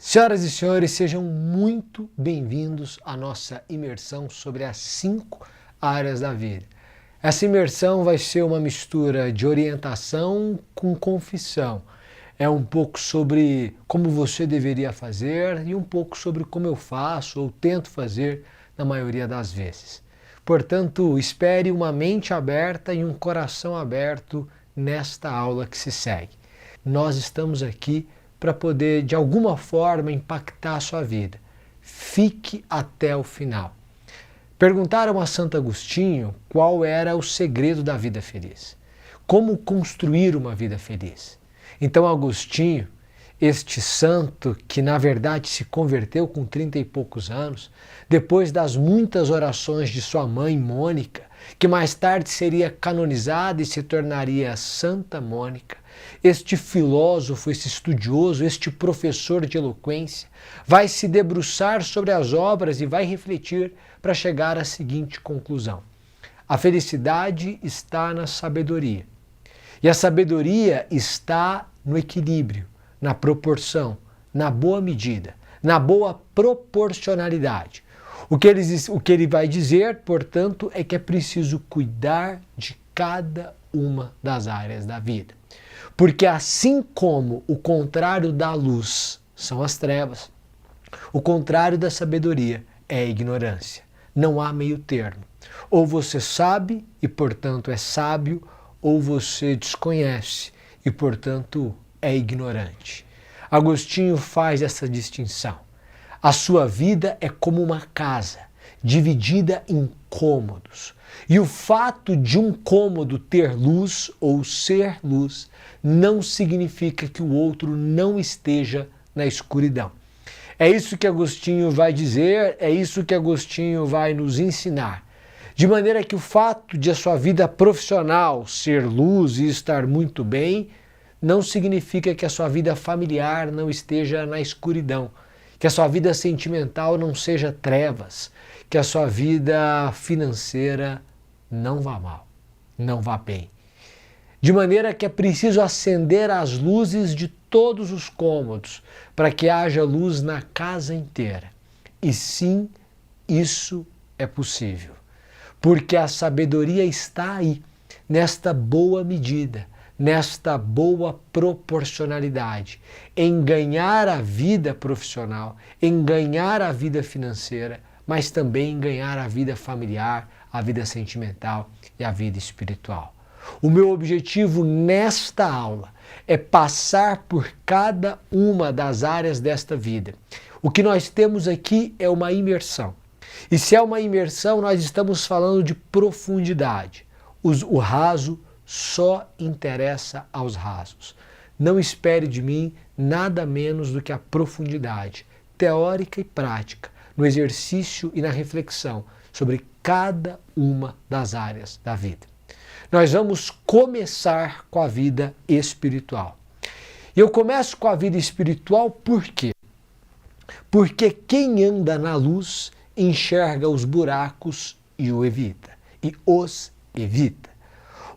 Senhoras e senhores, sejam muito bem-vindos à nossa imersão sobre as 5 áreas da vida. Essa imersão vai ser uma mistura de orientação com confissão. É um pouco sobre como você deveria fazer e um pouco sobre como eu faço ou tento fazer na maioria das vezes. Portanto, espere uma mente aberta e um coração aberto nesta aula que se segue. Nós estamos aqui para poder, de alguma forma, impactar a sua vida. Fique até o final. Perguntaram a Santo Agostinho qual era o segredo da vida feliz. Como construir uma vida feliz. Então Agostinho, este santo que na verdade se converteu com 30 e poucos anos, depois das muitas orações de sua mãe Mônica, que mais tarde seria canonizada e se tornaria Santa Mônica, este filósofo, esse estudioso, este professor de eloquência, vai se debruçar sobre as obras e vai refletir para chegar à seguinte conclusão: a felicidade está na sabedoria. E a sabedoria está no equilíbrio, na proporção, na boa medida, na boa proporcionalidade. O que ele vai dizer, portanto, é que é preciso cuidar de cada uma das áreas da vida. Porque assim como o contrário da luz são as trevas, o contrário da sabedoria é a ignorância. Não há meio termo. Ou você sabe e, portanto, é sábio, ou você desconhece e, portanto, é ignorante. Agostinho faz essa distinção. A sua vida é como uma casa, dividida em cômodos. E o fato de um cômodo ter luz ou ser luz não significa que o outro não esteja na escuridão. É isso que Agostinho vai dizer, é isso que Agostinho vai nos ensinar. De maneira que o fato de a sua vida profissional ser luz e estar muito bem, não significa que a sua vida familiar não esteja na escuridão, que a sua vida sentimental não seja trevas, que a sua vida financeira não vá mal, não vá bem. De maneira que é preciso acender as luzes de todos os cômodos para que haja luz na casa inteira. E sim, isso é possível. Porque a sabedoria está aí, nesta boa medida, nesta boa proporcionalidade, em ganhar a vida profissional, em ganhar a vida financeira, mas também em ganhar a vida familiar, a vida sentimental e a vida espiritual. O meu objetivo nesta aula é passar por cada uma das áreas desta vida. O que nós temos aqui é uma imersão. E se é uma imersão, nós estamos falando de profundidade. O raso só interessa aos rasos. Não espere de mim nada menos do que a profundidade teórica e prática no exercício e na reflexão sobre cada uma das áreas da vida. Nós vamos começar com a vida espiritual. E eu começo com a vida espiritual por quê? Porque quem anda na luz enxerga os buracos e os evita.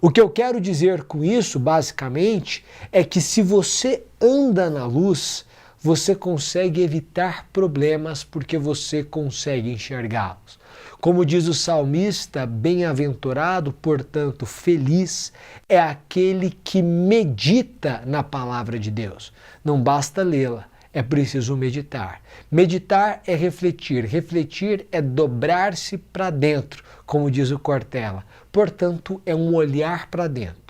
O que eu quero dizer com isso, basicamente, é que se você anda na luz, você consegue evitar problemas porque você consegue enxergá-los. Como diz o salmista, bem-aventurado, portanto feliz, é aquele que medita na palavra de Deus. Não basta lê-la, é preciso meditar. Meditar é refletir, refletir é dobrar-se para dentro, como diz o Cortella. Portanto, é um olhar para dentro.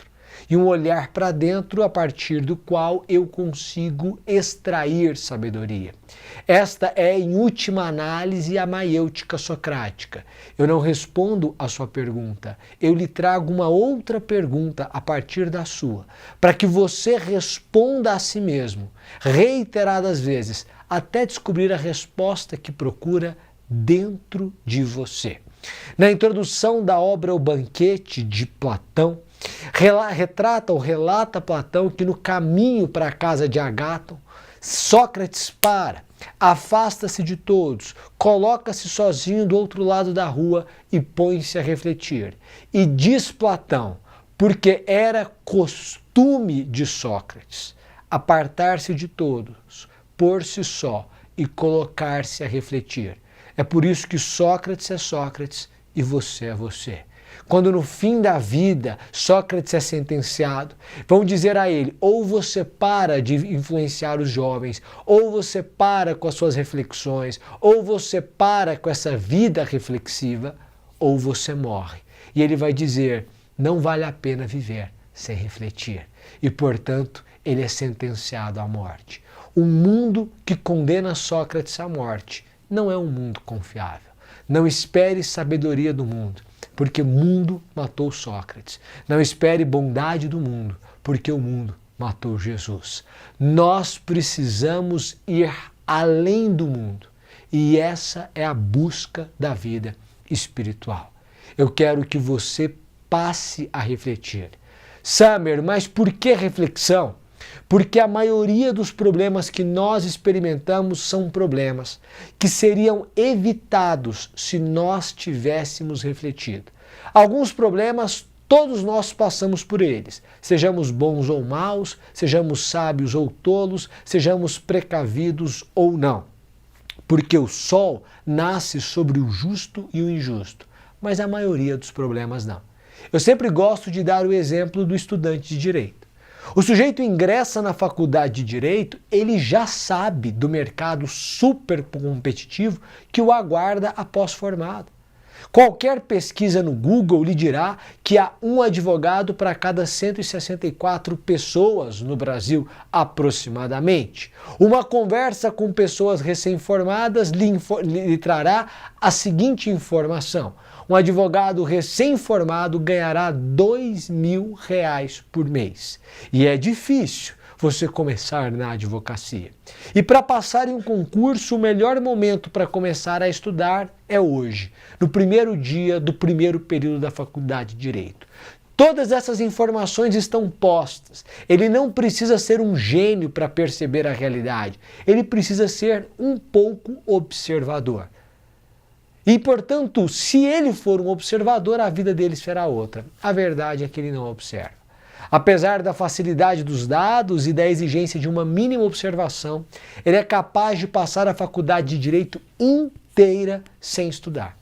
E um olhar para dentro a partir do qual eu consigo extrair sabedoria. Esta é, em última análise, a maiêutica socrática. Eu não respondo a sua pergunta, eu lhe trago uma outra pergunta a partir da sua, para que você responda a si mesmo, reiteradas vezes, até descobrir a resposta que procura dentro de você. Na introdução da obra O Banquete, de Platão, relata Platão que no caminho para a casa de Agáton, Sócrates para, afasta-se de todos, coloca-se sozinho do outro lado da rua e põe-se a refletir. E diz Platão, porque era costume de Sócrates apartar-se de todos, por si só e colocar-se a refletir. É por isso que Sócrates é Sócrates e você é você. Quando no fim da vida Sócrates é sentenciado, vão dizer a ele: ou você para de influenciar os jovens, ou você para com as suas reflexões, ou você para com essa vida reflexiva, ou você morre. E ele vai dizer: não vale a pena viver sem refletir. E, portanto, ele é sentenciado à morte. O mundo que condena Sócrates à morte não é um mundo confiável. Não espere sabedoria do mundo, porque o mundo matou Sócrates. Não espere bondade do mundo, porque o mundo matou Jesus. Nós precisamos ir além do mundo. E essa é a busca da vida espiritual. Eu quero que você passe a refletir. Samer, mas por que reflexão? Porque a maioria dos problemas que nós experimentamos são problemas que seriam evitados se nós tivéssemos refletido. Alguns problemas, todos nós passamos por eles, sejamos bons ou maus, sejamos sábios ou tolos, sejamos precavidos ou não. Porque o sol nasce sobre o justo e o injusto, mas a maioria dos problemas não. Eu sempre gosto de dar o exemplo do estudante de direito. O sujeito ingressa na faculdade de Direito, ele já sabe do mercado super competitivo que o aguarda após formado. Qualquer pesquisa no Google lhe dirá que há um advogado para cada 164 pessoas no Brasil, aproximadamente. Uma conversa com pessoas recém-formadas lhe trará a seguinte informação: um advogado recém-formado ganhará R$2.000 por mês. E é difícil você começar na advocacia. E para passar em um concurso, o melhor momento para começar a estudar é hoje, no primeiro dia do primeiro período da faculdade de Direito. Todas essas informações estão postas. Ele não precisa ser um gênio para perceber a realidade. Ele precisa ser um pouco observador. E, portanto, se ele for um observador, a vida dele será outra. A verdade é que ele não observa. Apesar da facilidade dos dados e da exigência de uma mínima observação, ele é capaz de passar a faculdade de Direito inteira sem estudar.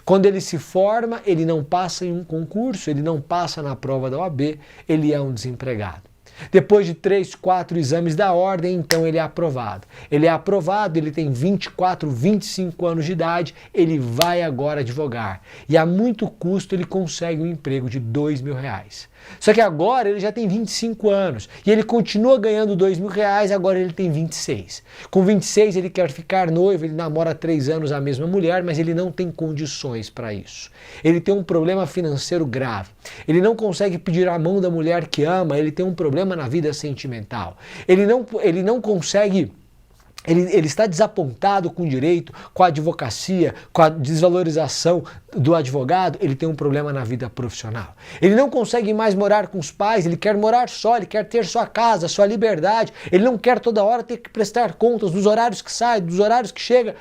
Quando ele se forma, ele não passa em um concurso, ele não passa na prova da OAB, ele é um desempregado. Depois de 3, 4 exames da ordem, então ele é aprovado. Ele é aprovado, ele tem 24, 25 anos de idade, ele vai agora advogar. E a muito custo ele consegue um emprego de R$2.000. Só que agora ele já tem 25 anos e ele continua ganhando R$2.000, agora ele tem 26. Com 26 ele quer ficar noivo, ele namora há 3 anos a mesma mulher, mas ele não tem condições para isso. Ele tem um problema financeiro grave. Ele não consegue pedir a mão da mulher que ama, ele tem um problema na vida sentimental. Ele não consegue... Ele está desapontado com o direito, com a advocacia, com a desvalorização do advogado, ele tem um problema na vida profissional. Ele não consegue mais morar com os pais, ele quer morar só, ele quer ter sua casa, sua liberdade, ele não quer toda hora ter que prestar contas dos horários que sai, dos horários que chega.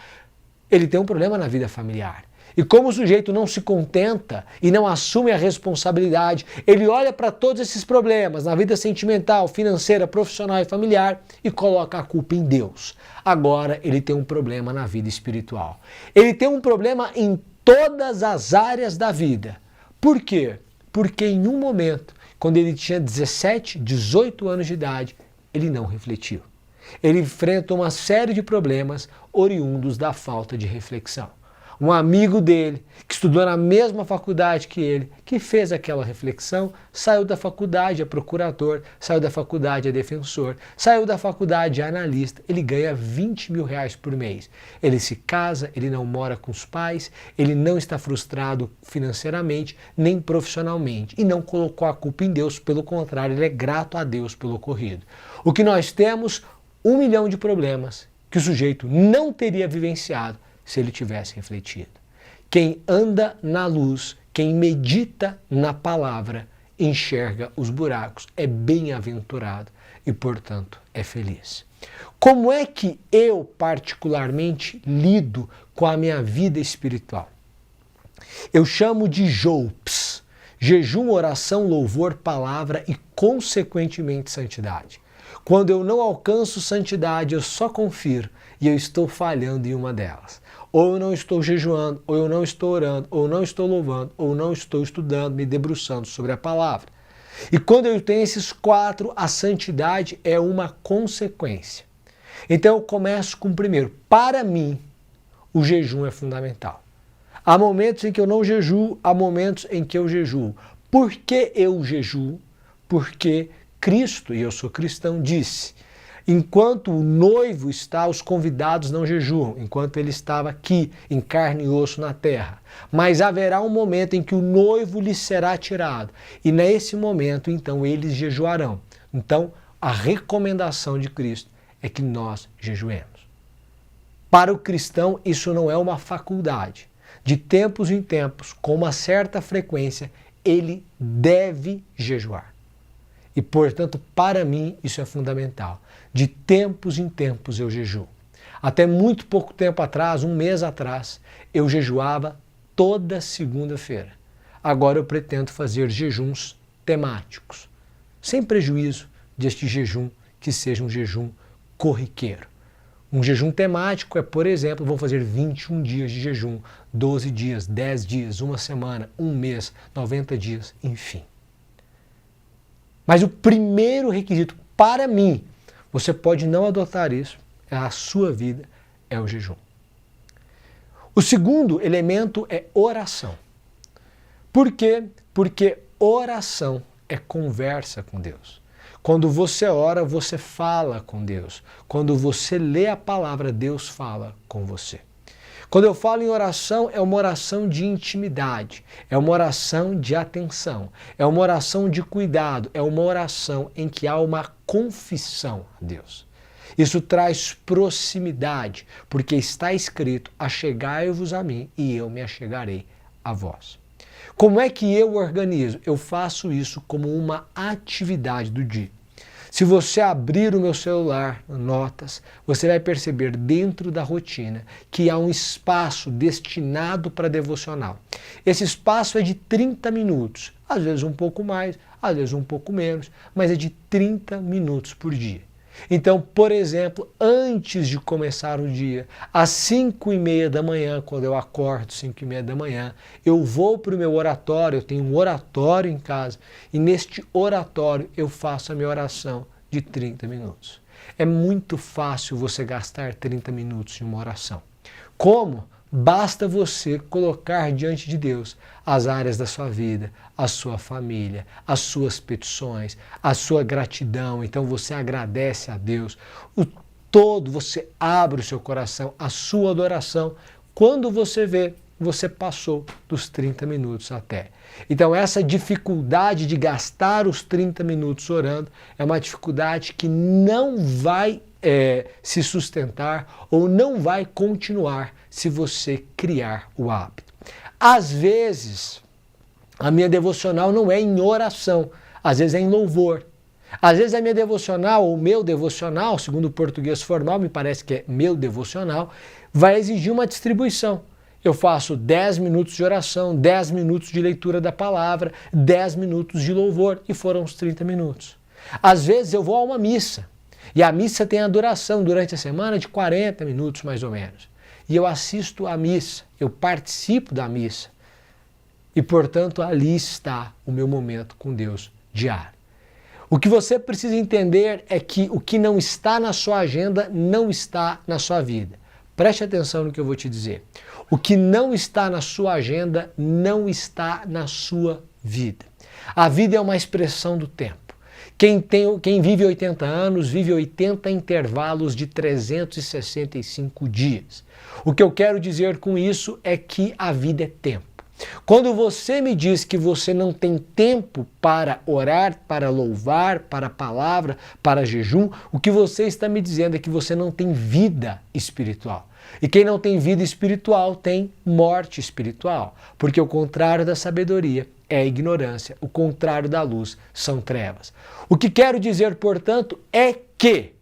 Ele tem um problema na vida familiar. E como o sujeito não se contenta e não assume a responsabilidade, ele olha para todos esses problemas na vida sentimental, financeira, profissional e familiar e coloca a culpa em Deus. Agora ele tem um problema na vida espiritual. Ele tem um problema em todas as áreas da vida. Por quê? Porque em um momento, quando ele tinha 17, 18 anos de idade, ele não refletiu. Ele enfrenta uma série de problemas oriundos da falta de reflexão. Um amigo dele, que estudou na mesma faculdade que ele, que fez aquela reflexão, saiu da faculdade, é procurador, saiu da faculdade, é defensor, saiu da faculdade, é analista, ele ganha R$20.000 por mês. Ele se casa, ele não mora com os pais, ele não está frustrado financeiramente, nem profissionalmente, e não colocou a culpa em Deus, pelo contrário, ele é grato a Deus pelo ocorrido. O que nós temos, 1 milhão de problemas que o sujeito não teria vivenciado se ele tivesse refletido. Quem anda na luz, quem medita na palavra, enxerga os buracos, é bem-aventurado e, portanto, é feliz. Como é que eu, particularmente, lido com a minha vida espiritual? Eu chamo de JOLPS, jejum, oração, louvor, palavra e, consequentemente, santidade. Quando eu não alcanço santidade, eu só confiro e eu estou falhando em uma delas. Ou eu não estou jejuando, ou eu não estou orando, ou não estou louvando, ou não estou estudando, me debruçando sobre a palavra. E quando eu tenho esses 4, a santidade é uma consequência. Então eu começo com o primeiro. Para mim, o jejum é fundamental. Há momentos em que eu não jejuo, há momentos em que eu jejuo. Por que eu jejuo? Porque Cristo, e eu sou cristão, disse: enquanto o noivo está, os convidados não jejuam, enquanto ele estava aqui, em carne e osso na terra. Mas haverá um momento em que o noivo lhes será tirado, e nesse momento, então, eles jejuarão. Então, a recomendação de Cristo é que nós jejuemos. Para o cristão, isso não é uma faculdade. De tempos em tempos, com uma certa frequência, ele deve jejuar. E, portanto, para mim, isso é fundamental. De tempos em tempos eu jejuo. Até muito pouco tempo atrás, um mês atrás, eu jejuava toda segunda-feira. Agora eu pretendo fazer jejuns temáticos, sem prejuízo deste jejum que seja um jejum corriqueiro. Um jejum temático é, por exemplo, vou fazer 21 dias de jejum, 12 dias, 10 dias, uma semana, um mês, 90 dias, enfim. Mas o primeiro requisito para mim, você pode não adotar isso, é a sua vida, é o jejum. O segundo elemento é oração. Por quê? Porque oração é conversa com Deus. Quando você ora, você fala com Deus. Quando você lê a palavra, Deus fala com você. Quando eu falo em oração, é uma oração de intimidade, é uma oração de atenção, é uma oração de cuidado, é uma oração em que há uma confissão a Deus. Isso traz proximidade, porque está escrito: achegai-vos a mim e eu me achegarei a vós. Como é que eu organizo? Eu faço isso como uma atividade do dia. Se você abrir o meu celular, notas, você vai perceber dentro da rotina que há um espaço destinado para devocional. Esse espaço é de 30 minutos, às vezes um pouco mais, às vezes um pouco menos, mas é de 30 minutos por dia. Então, por exemplo, antes de começar o dia, às 5h30 da manhã, quando eu acordo, 5h30 da manhã, eu vou para o meu oratório, eu tenho um oratório em casa, e neste oratório eu faço a minha oração de 30 minutos. É muito fácil você gastar 30 minutos em uma oração. Como? Basta você colocar diante de Deus as áreas da sua vida, a sua família, as suas petições, a sua gratidão. Então você agradece a Deus. O todo, você abre o seu coração, a sua adoração. Quando você vê, você passou dos 30 minutos até. Então essa dificuldade de gastar os 30 minutos orando é uma dificuldade que não vai se sustentar ou não vai continuar se você criar o hábito. Às vezes, a minha devocional não é em oração, às vezes é em louvor. Às vezes a minha devocional, ou meu devocional, segundo o português formal, me parece que é meu devocional, vai exigir uma distribuição. Eu faço 10 minutos de oração, 10 minutos de leitura da palavra, 10 minutos de louvor, e foram os 30 minutos. Às vezes eu vou a uma missa, e a missa tem a duração durante a semana de 40 minutos mais ou menos. E eu assisto à missa, eu participo da missa. E, portanto, ali está o meu momento com Deus diário. O que você precisa entender é que o que não está na sua agenda não está na sua vida. Preste atenção no que eu vou te dizer. O que não está na sua agenda não está na sua vida. A vida é uma expressão do tempo. Quem vive 80 anos, vive 80 intervalos de 365 dias. O que eu quero dizer com isso é que a vida é tempo. Quando você me diz que você não tem tempo para orar, para louvar, para a palavra, para jejum, o que você está me dizendo é que você não tem vida espiritual. E quem não tem vida espiritual tem morte espiritual, porque o contrário da sabedoria é a ignorância, o contrário da luz são trevas. O que quero dizer, portanto, é que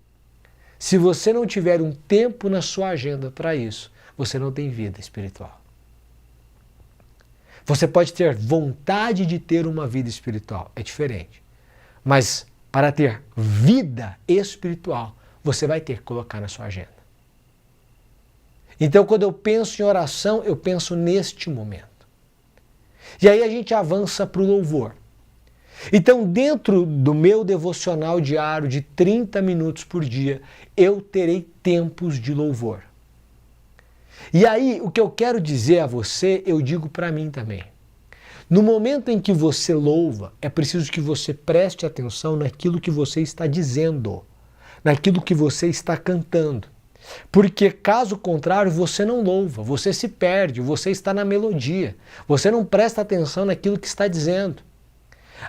se você não tiver um tempo na sua agenda para isso, você não tem vida espiritual. Você pode ter vontade de ter uma vida espiritual, é diferente. Mas para ter vida espiritual, você vai ter que colocar na sua agenda. Então, quando eu penso em oração, eu penso neste momento. E aí a gente avança para o louvor. Então, dentro do meu devocional diário de 30 minutos por dia, eu terei tempos de louvor. E aí, o que eu quero dizer a você, eu digo para mim também. No momento em que você louva, é preciso que você preste atenção naquilo que você está dizendo, naquilo que você está cantando. Porque caso contrário, você não louva, você se perde, você está na melodia, você não presta atenção naquilo que está dizendo.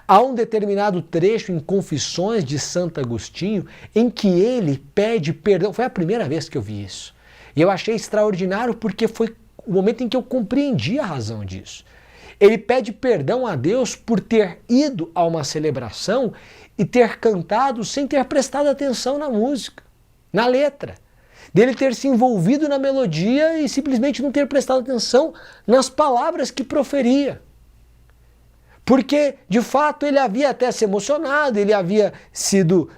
Há um determinado trecho em Confissões de Santo Agostinho em que ele pede perdão. Foi a primeira vez que eu vi isso. E eu achei extraordinário porque foi o momento em que eu compreendi a razão disso. Ele pede perdão a Deus por ter ido a uma celebração e ter cantado sem ter prestado atenção na música, na letra. Dele ter se envolvido na melodia e simplesmente não ter prestado atenção nas palavras que proferia. Porque, de fato, ele havia até se emocionado, ele havia sido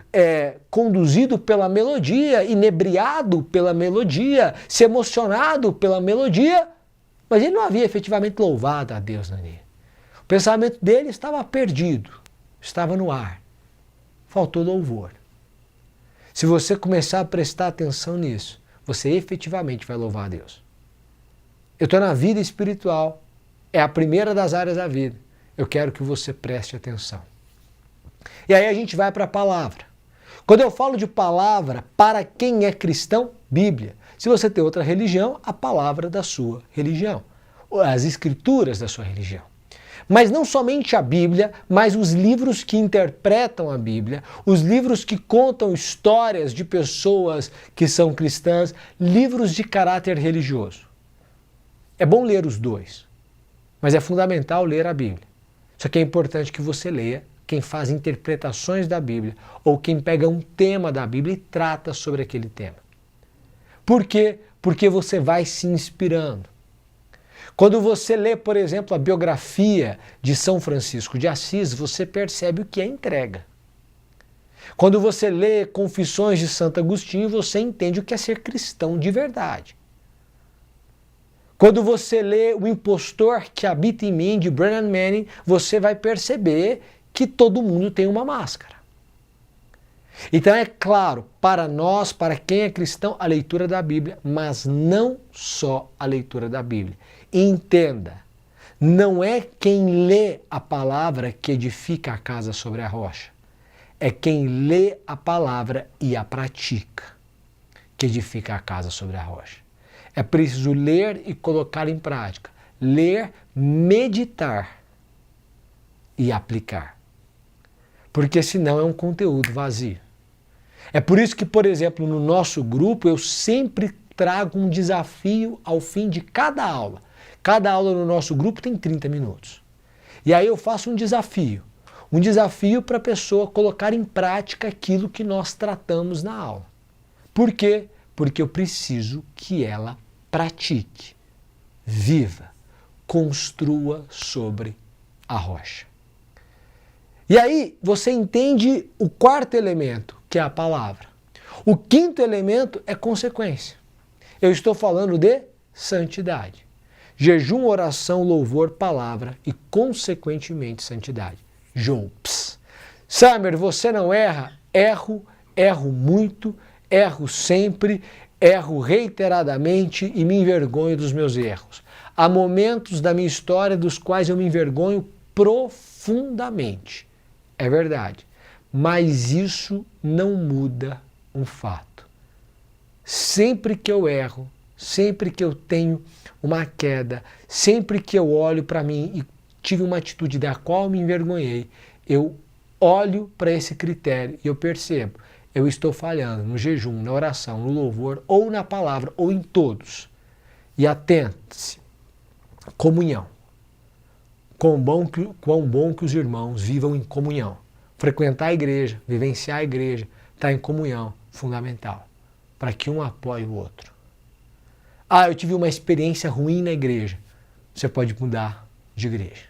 conduzido pela melodia, inebriado pela melodia, se emocionado pela melodia, mas ele não havia efetivamente louvado a Deus ali. O pensamento dele estava perdido, estava no ar. Faltou louvor. Se você começar a prestar atenção nisso, você efetivamente vai louvar a Deus. Eu estou na vida espiritual, é a primeira das áreas da vida. Eu quero que você preste atenção. E aí a gente vai para a palavra. Quando eu falo de palavra, para quem é cristão, Bíblia. Se você tem outra religião, a palavra da sua religião. As escrituras da sua religião. Mas não somente a Bíblia, mas os livros que interpretam a Bíblia, os livros que contam histórias de pessoas que são cristãs, livros de caráter religioso. É bom ler os dois, mas é fundamental ler a Bíblia. Só que é importante que você leia quem faz interpretações da Bíblia ou quem pega um tema da Bíblia e trata sobre aquele tema. Por quê? Porque você vai se inspirando. Quando você lê, por exemplo, a biografia de São Francisco de Assis, você percebe o que é entrega. Quando você lê Confissões de Santo Agostinho, você entende o que é ser cristão de verdade. Quando você lê O Impostor que Habita em Mim, de Brennan Manning, você vai perceber que todo mundo tem uma máscara. Então é claro, para nós, para quem é cristão, a leitura da Bíblia, mas não só a leitura da Bíblia. Entenda, não é quem lê a palavra que edifica a casa sobre a rocha. É quem lê a palavra e a pratica que edifica a casa sobre a rocha. É preciso ler e colocar em prática. Ler, meditar e aplicar. Porque senão é um conteúdo vazio. É por isso que, por exemplo, no nosso grupo eu sempre trago um desafio ao fim de cada aula. Cada aula no nosso grupo tem 30 minutos. E aí eu faço um desafio. Um desafio para a pessoa colocar em prática aquilo que nós tratamos na aula. Por quê? Porque eu preciso que ela pratique, viva, construa sobre a rocha. E aí você entende o quarto elemento, que é a palavra. O quinto elemento é consequência. Eu estou falando de santidade. Jejum, oração, louvor, palavra e, consequentemente, santidade. Jobs. Samer, você não erra? Erro, erro muito, erro sempre, erro reiteradamente e me envergonho dos meus erros. Há momentos da minha história dos quais eu me envergonho profundamente. É verdade. Mas isso não muda um fato. Sempre que eu erro, sempre que eu tenho uma queda, sempre que eu olho para mim e tive uma atitude da qual me envergonhei, eu olho para esse critério e eu percebo, eu estou falhando no jejum, na oração, no louvor, ou na palavra, ou em todos. E atente-se, comunhão. Quão bom que os irmãos vivam em comunhão. Frequentar a igreja, vivenciar a igreja, estar em comunhão, fundamental, para que um apoie o outro. Ah, eu tive uma experiência ruim na igreja. Você pode mudar de igreja.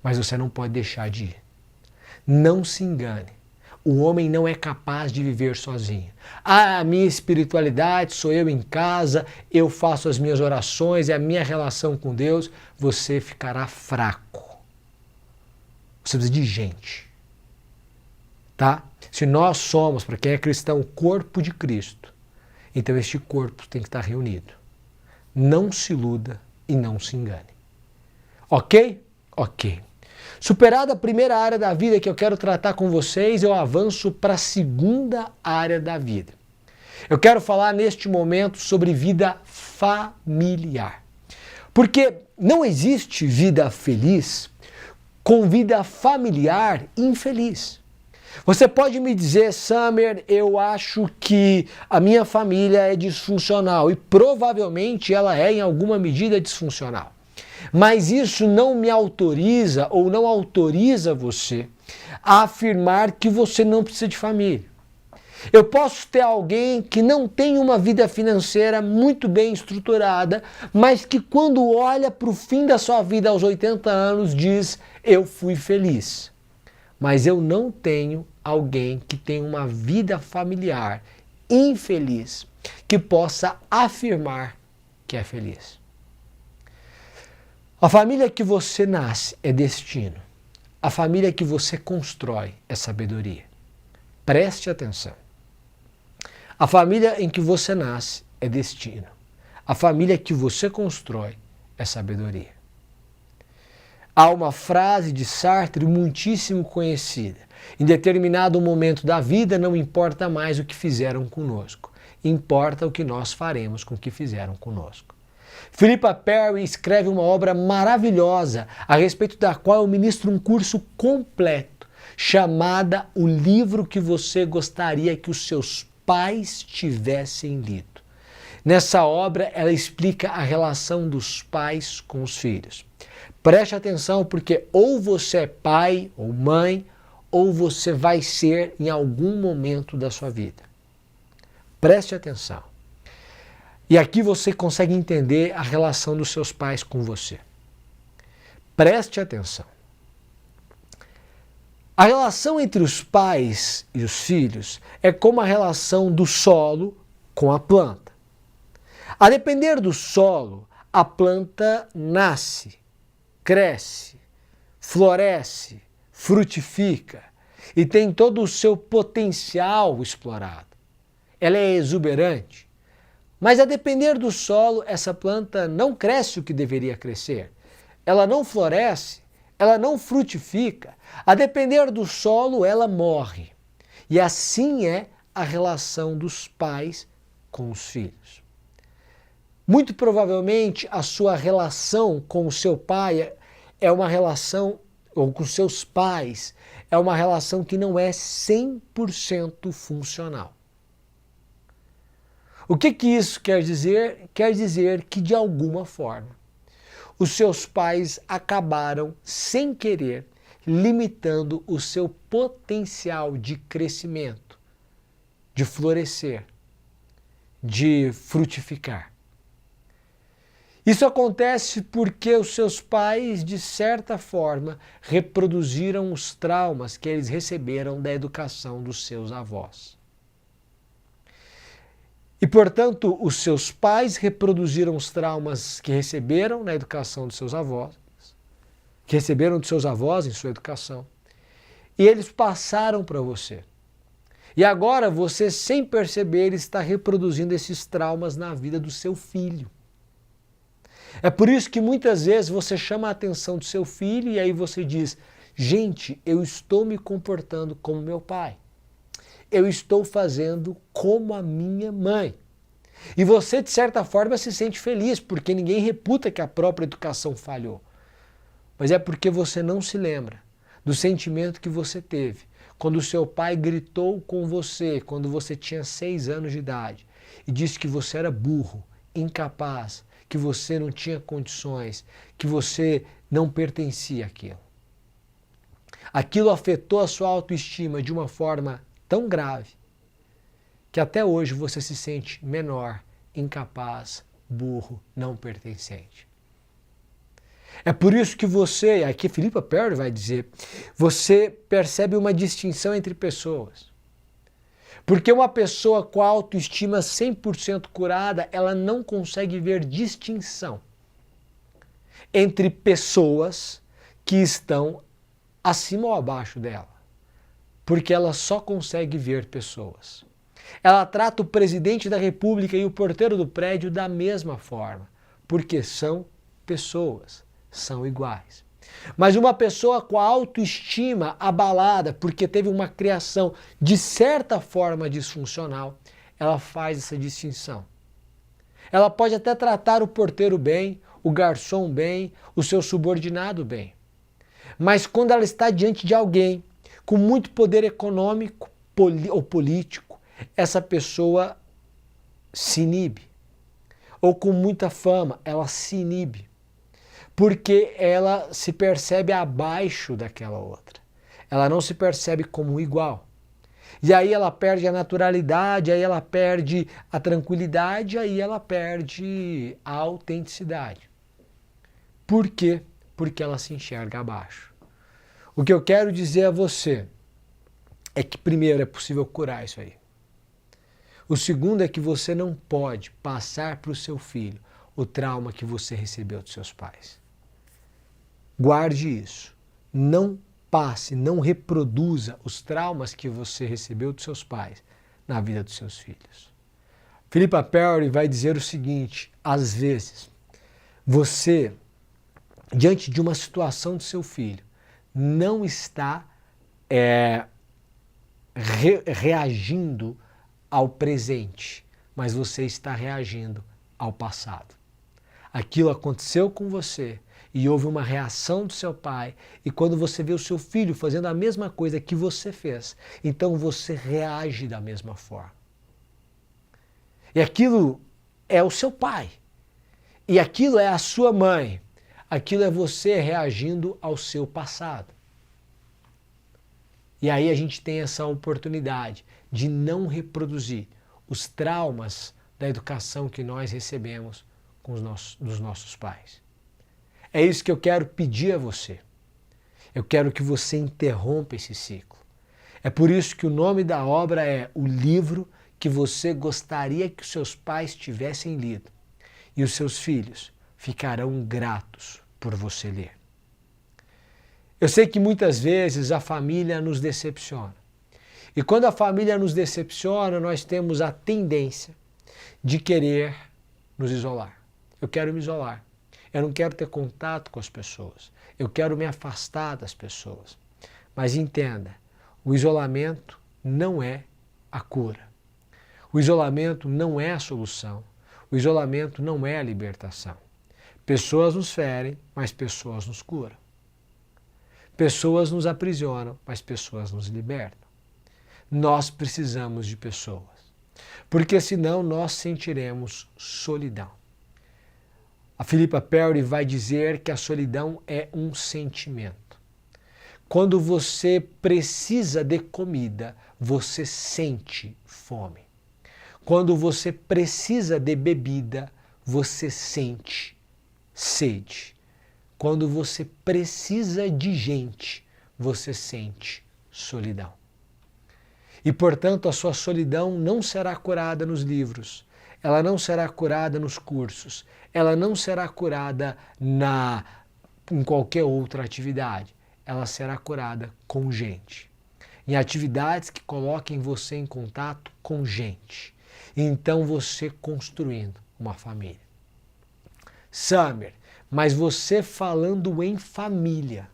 Mas você não pode deixar de ir. Não se engane. O homem não é capaz de viver sozinho. A minha espiritualidade, sou eu em casa, eu faço as minhas orações, é a minha relação com Deus. Você ficará fraco. Você precisa de gente. Tá? Se nós somos, para quem é cristão, o corpo de Cristo, então este corpo tem que estar reunido. Não se iluda e não se engane. Ok? Ok. Superada a primeira área da vida que eu quero tratar com vocês, eu avanço para a segunda área da vida. Eu quero falar neste momento sobre vida familiar. Porque não existe vida feliz com vida familiar infeliz. Você pode me dizer, Summer, eu acho que a minha família é disfuncional, e provavelmente ela é em alguma medida disfuncional. Mas isso não me autoriza ou não autoriza você a afirmar que você não precisa de família. Eu posso ter alguém que não tem uma vida financeira muito bem estruturada, mas que quando olha para o fim da sua vida aos 80 anos diz, eu fui feliz. Mas eu não tenho alguém que tenha uma vida familiar infeliz que possa afirmar que é feliz. A família que você nasce é destino. A família que você constrói é sabedoria. Preste atenção. A família em que você nasce é destino. A família que você constrói é sabedoria. Há uma frase de Sartre muitíssimo conhecida. Em determinado momento da vida não importa mais o que fizeram conosco. Importa o que nós faremos com o que fizeram conosco. Philippa Perry escreve uma obra maravilhosa a respeito da qual eu ministro um curso completo, chamada O Livro que Você Gostaria que os Seus Pais Tivessem Lido. Nessa obra, ela explica a relação dos pais com os filhos. Preste atenção, porque ou você é pai ou mãe, ou você vai ser em algum momento da sua vida. Preste atenção. E aqui você consegue entender a relação dos seus pais com você. Preste atenção. A relação entre os pais e os filhos é como a relação do solo com a planta. A depender do solo, a planta nasce, cresce, floresce, frutifica e tem todo o seu potencial explorado. Ela é exuberante. Mas a depender do solo, essa planta não cresce o que deveria crescer. Ela não floresce, ela não frutifica. A depender do solo, ela morre. E assim é a relação dos pais com os filhos. Muito provavelmente a sua relação com o seu pai é uma relação, ou com seus pais, é uma relação que não é 100% funcional. O que isso quer dizer? Quer dizer que, de alguma forma, os seus pais acabaram, sem querer, limitando o seu potencial de crescimento, de florescer, de frutificar. Isso acontece porque os seus pais, de certa forma, reproduziram os traumas que eles receberam da educação dos seus avós. E, portanto, os seus pais reproduziram os traumas que receberam na educação dos seus avós, que receberam dos seus avós em sua educação, e eles passaram para você. E agora você, sem perceber, está reproduzindo esses traumas na vida do seu filho. É por isso que muitas vezes você chama a atenção do seu filho e aí você diz, gente, eu estou me comportando como meu pai. Eu estou fazendo como a minha mãe. E você, de certa forma, se sente feliz, porque ninguém reputa que a própria educação falhou. Mas é porque você não se lembra do sentimento que você teve quando o seu pai gritou com você, quando você tinha 6 anos de idade, e disse que você era burro, incapaz, que você não tinha condições, que você não pertencia àquilo. Aquilo afetou a sua autoestima de uma forma tão grave que até hoje você se sente menor, incapaz, burro, não pertencente. É por isso que você, aqui Philippa Perry vai dizer, você percebe uma distinção entre pessoas. Porque uma pessoa com a autoestima 100% curada, ela não consegue ver distinção entre pessoas que estão acima ou abaixo dela. Porque ela só consegue ver pessoas. Ela trata o presidente da República e o porteiro do prédio da mesma forma, porque são pessoas, são iguais. Mas uma pessoa com a autoestima abalada, porque teve uma criação de certa forma disfuncional, ela faz essa distinção. Ela pode até tratar o porteiro bem, o garçom bem, o seu subordinado bem. Mas quando ela está diante de alguém com muito poder econômico ou político, essa pessoa se inibe. Ou com muita fama, ela se inibe. Porque ela se percebe abaixo daquela outra. Ela não se percebe como igual. E aí ela perde a naturalidade, aí ela perde a tranquilidade, aí ela perde a autenticidade. Por quê? Porque ela se enxerga abaixo. O que eu quero dizer a você é que, primeiro, é possível curar isso aí. O segundo é que você não pode passar para o seu filho o trauma que você recebeu dos seus pais. Guarde isso. Não passe, não reproduza os traumas que você recebeu dos seus pais na vida dos seus filhos. Philippa Perry vai dizer o seguinte: às vezes, você, diante de uma situação do seu filho, não está reagindo ao presente, mas você está reagindo ao passado. Aquilo aconteceu com você e houve uma reação do seu pai, e quando você vê o seu filho fazendo a mesma coisa que você fez, então você reage da mesma forma. E aquilo é o seu pai, e aquilo é a sua mãe, aquilo é você reagindo ao seu passado. E aí a gente tem essa oportunidade de não reproduzir os traumas da educação que nós recebemos dos nossos pais. É isso que eu quero pedir a você. Eu quero que você interrompa esse ciclo. É por isso que o nome da obra é O Livro que Você Gostaria que os Seus Pais Tivessem Lido. E os seus filhos ficarão gratos por você ler. Eu sei que muitas vezes a família nos decepciona. E quando a família nos decepciona, nós temos a tendência de querer nos isolar. Eu quero me isolar. Eu não quero ter contato com as pessoas. Eu quero me afastar das pessoas. Mas entenda, o isolamento não é a cura. O isolamento não é a solução. O isolamento não é a libertação. Pessoas nos ferem, mas pessoas nos curam. Pessoas nos aprisionam, mas pessoas nos libertam. Nós precisamos de pessoas, porque senão nós sentiremos solidão. A Philippa Perry vai dizer que a solidão é um sentimento. Quando você precisa de comida, você sente fome. Quando você precisa de bebida, você sente sede. Quando você precisa de gente, você sente solidão. E, portanto, a sua solidão não será curada nos livros, ela não será curada nos cursos, ela não será curada em qualquer outra atividade, ela será curada com gente. Em atividades que coloquem você em contato com gente. E então você construindo uma família. Summer, mas você falando em família.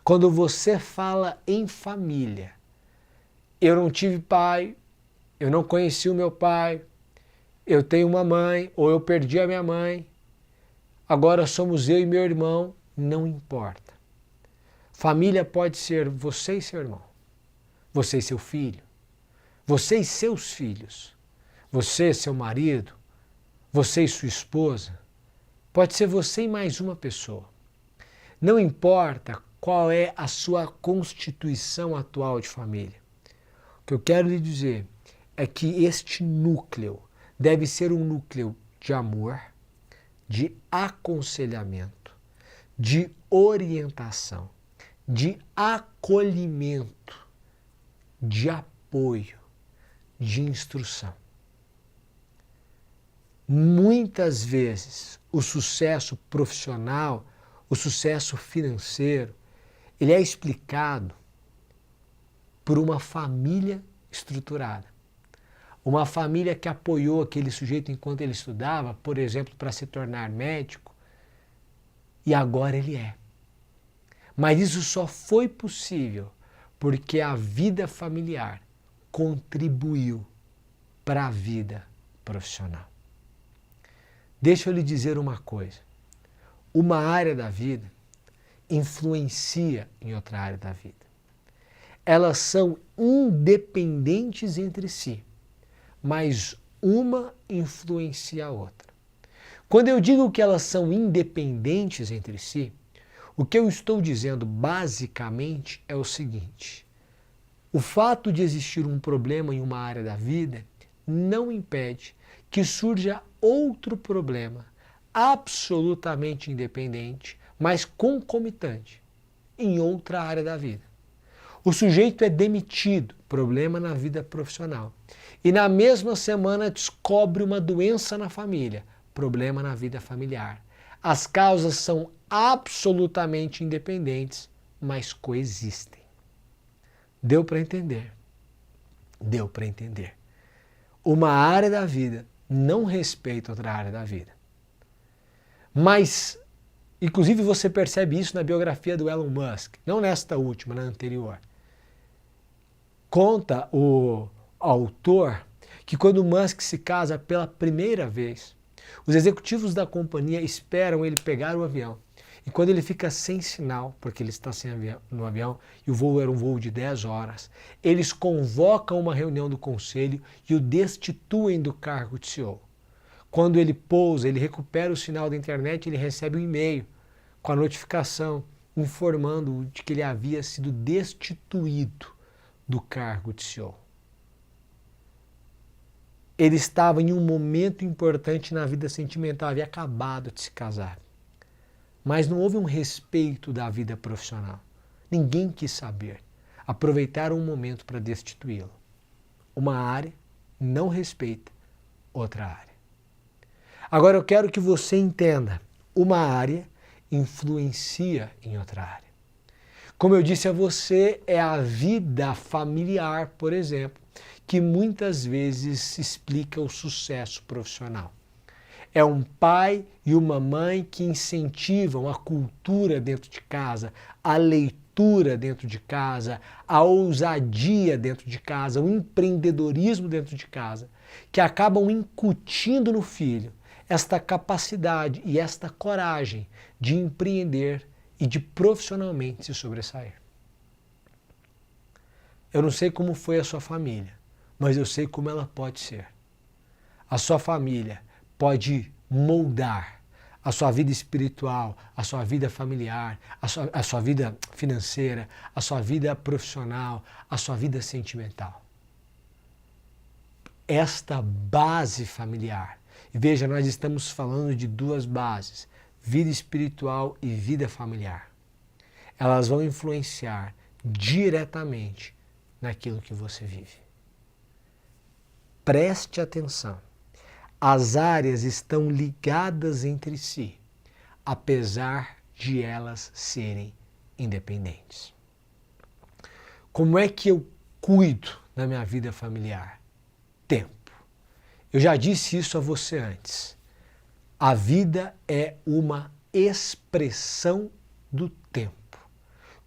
Quando você fala em família, eu não tive pai, eu não conheci o meu pai, eu tenho uma mãe, ou eu perdi a minha mãe, agora somos eu e meu irmão, não importa. Família pode ser você e seu irmão, você e seu filho, você e seus filhos, você e seu marido, você e sua esposa, pode ser você e mais uma pessoa. Não importa qual é a sua constituição atual de família. O que eu quero lhe dizer é que este núcleo deve ser um núcleo de amor, de aconselhamento, de orientação, de acolhimento, de apoio, de instrução. Muitas vezes o sucesso profissional, o sucesso financeiro, ele é explicado por uma família estruturada. Uma família que apoiou aquele sujeito enquanto ele estudava, por exemplo, para se tornar médico, e agora ele é. Mas isso só foi possível porque a vida familiar contribuiu para a vida profissional. Deixa eu lhe dizer uma coisa. Uma área da vida influencia em outra área da vida. Elas são independentes entre si, mas uma influencia a outra. Quando eu digo que elas são independentes entre si, o que eu estou dizendo basicamente é o seguinte: o fato de existir um problema em uma área da vida não impede que surja outro problema absolutamente independente, mas concomitante, em outra área da vida. O sujeito é demitido, problema na vida profissional, e na mesma semana descobre uma doença na família, problema na vida familiar. As causas são absolutamente independentes, mas coexistem. Deu para entender? Deu para entender. Uma área da vida não respeita outra área da vida. Mas, inclusive você percebe isso na biografia do Elon Musk, não nesta última, na anterior. Conta o autor que quando o Musk se casa pela primeira vez, os executivos da companhia esperam ele pegar o avião. E quando ele fica sem sinal, porque ele está no avião, e o voo era um voo de 10 horas, eles convocam uma reunião do conselho e o destituem do cargo de CEO. Quando ele pousa, ele recupera o sinal da internet, ele recebe um e-mail com a notificação informando de que ele havia sido destituído do cargo de CEO. Ele estava em um momento importante na vida sentimental, havia acabado de se casar. Mas não houve um respeito da vida profissional. Ninguém quis saber. Aproveitaram um momento para destituí-lo. Uma área não respeita outra área. Agora eu quero que você entenda, uma área influencia em outra área. Como eu disse a você, é a vida familiar, por exemplo, que muitas vezes explica o sucesso profissional. É um pai e uma mãe que incentivam a cultura dentro de casa, a leitura dentro de casa, a ousadia dentro de casa, o empreendedorismo dentro de casa, que acabam incutindo no filho esta capacidade e esta coragem de empreender e de profissionalmente se sobressair. Eu não sei como foi a sua família, mas eu sei como ela pode ser. A sua família pode moldar a sua vida espiritual, a sua vida familiar, a sua vida financeira, a sua vida profissional, a sua vida sentimental. Esta base familiar, e veja, nós estamos falando de duas bases, vida espiritual e vida familiar. Elas vão influenciar diretamente naquilo que você vive. Preste atenção. As áreas estão ligadas entre si, apesar de elas serem independentes. Como é que eu cuido da minha vida familiar? Tempo. Eu já disse isso a você antes. A vida é uma expressão do tempo.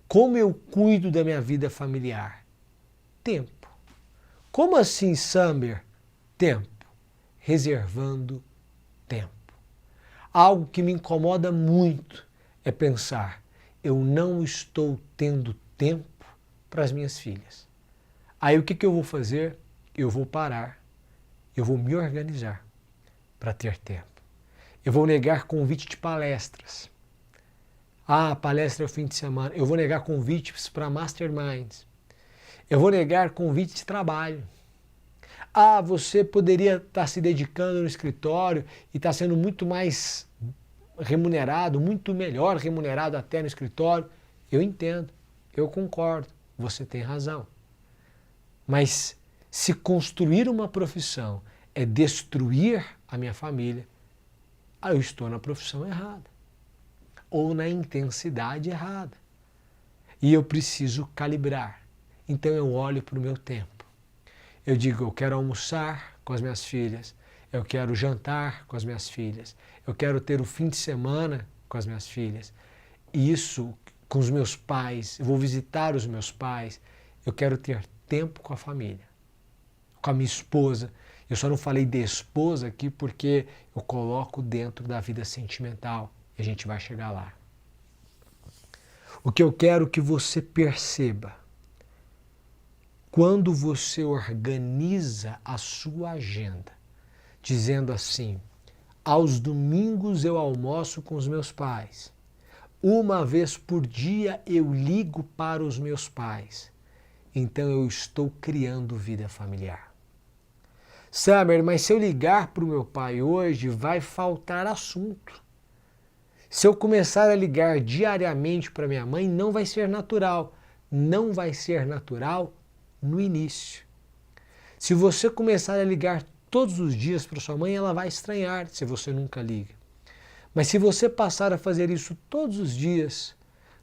Como eu cuido da minha vida familiar? Tempo. Como assim, Samer? Tempo. Reservando tempo. Algo que me incomoda muito é pensar, eu não estou tendo tempo para as minhas filhas. Aí o que eu vou fazer? Eu vou parar, eu vou me organizar para ter tempo. Eu vou negar convite de palestras. Ah, palestra é o fim de semana. Eu vou negar convites para masterminds. Eu vou negar convite de trabalho. Ah, você poderia estar se dedicando no escritório e estar sendo muito mais remunerado, muito melhor remunerado até no escritório. Eu entendo, eu concordo, você tem razão. Mas se construir uma profissão é destruir a minha família, eu estou na profissão errada ou na intensidade errada. E eu preciso calibrar. Então eu olho para o meu tempo. Eu digo, eu quero almoçar com as minhas filhas, eu quero jantar com as minhas filhas, eu quero ter o fim de semana com as minhas filhas. E isso com os meus pais, eu vou visitar os meus pais, eu quero ter tempo com a família, com a minha esposa. Eu só não falei de esposa aqui porque eu coloco dentro da vida sentimental e a gente vai chegar lá. O que eu quero que você perceba, quando você organiza a sua agenda, dizendo assim, aos domingos eu almoço com os meus pais, uma vez por dia eu ligo para os meus pais, então eu estou criando vida familiar. Summer, mas se eu ligar para o meu pai hoje, vai faltar assunto. Se eu começar a ligar diariamente para minha mãe, não vai ser natural. Não vai ser natural no início. Se você começar a ligar todos os dias para sua mãe, ela vai estranhar se você nunca liga. Mas se você passar a fazer isso todos os dias,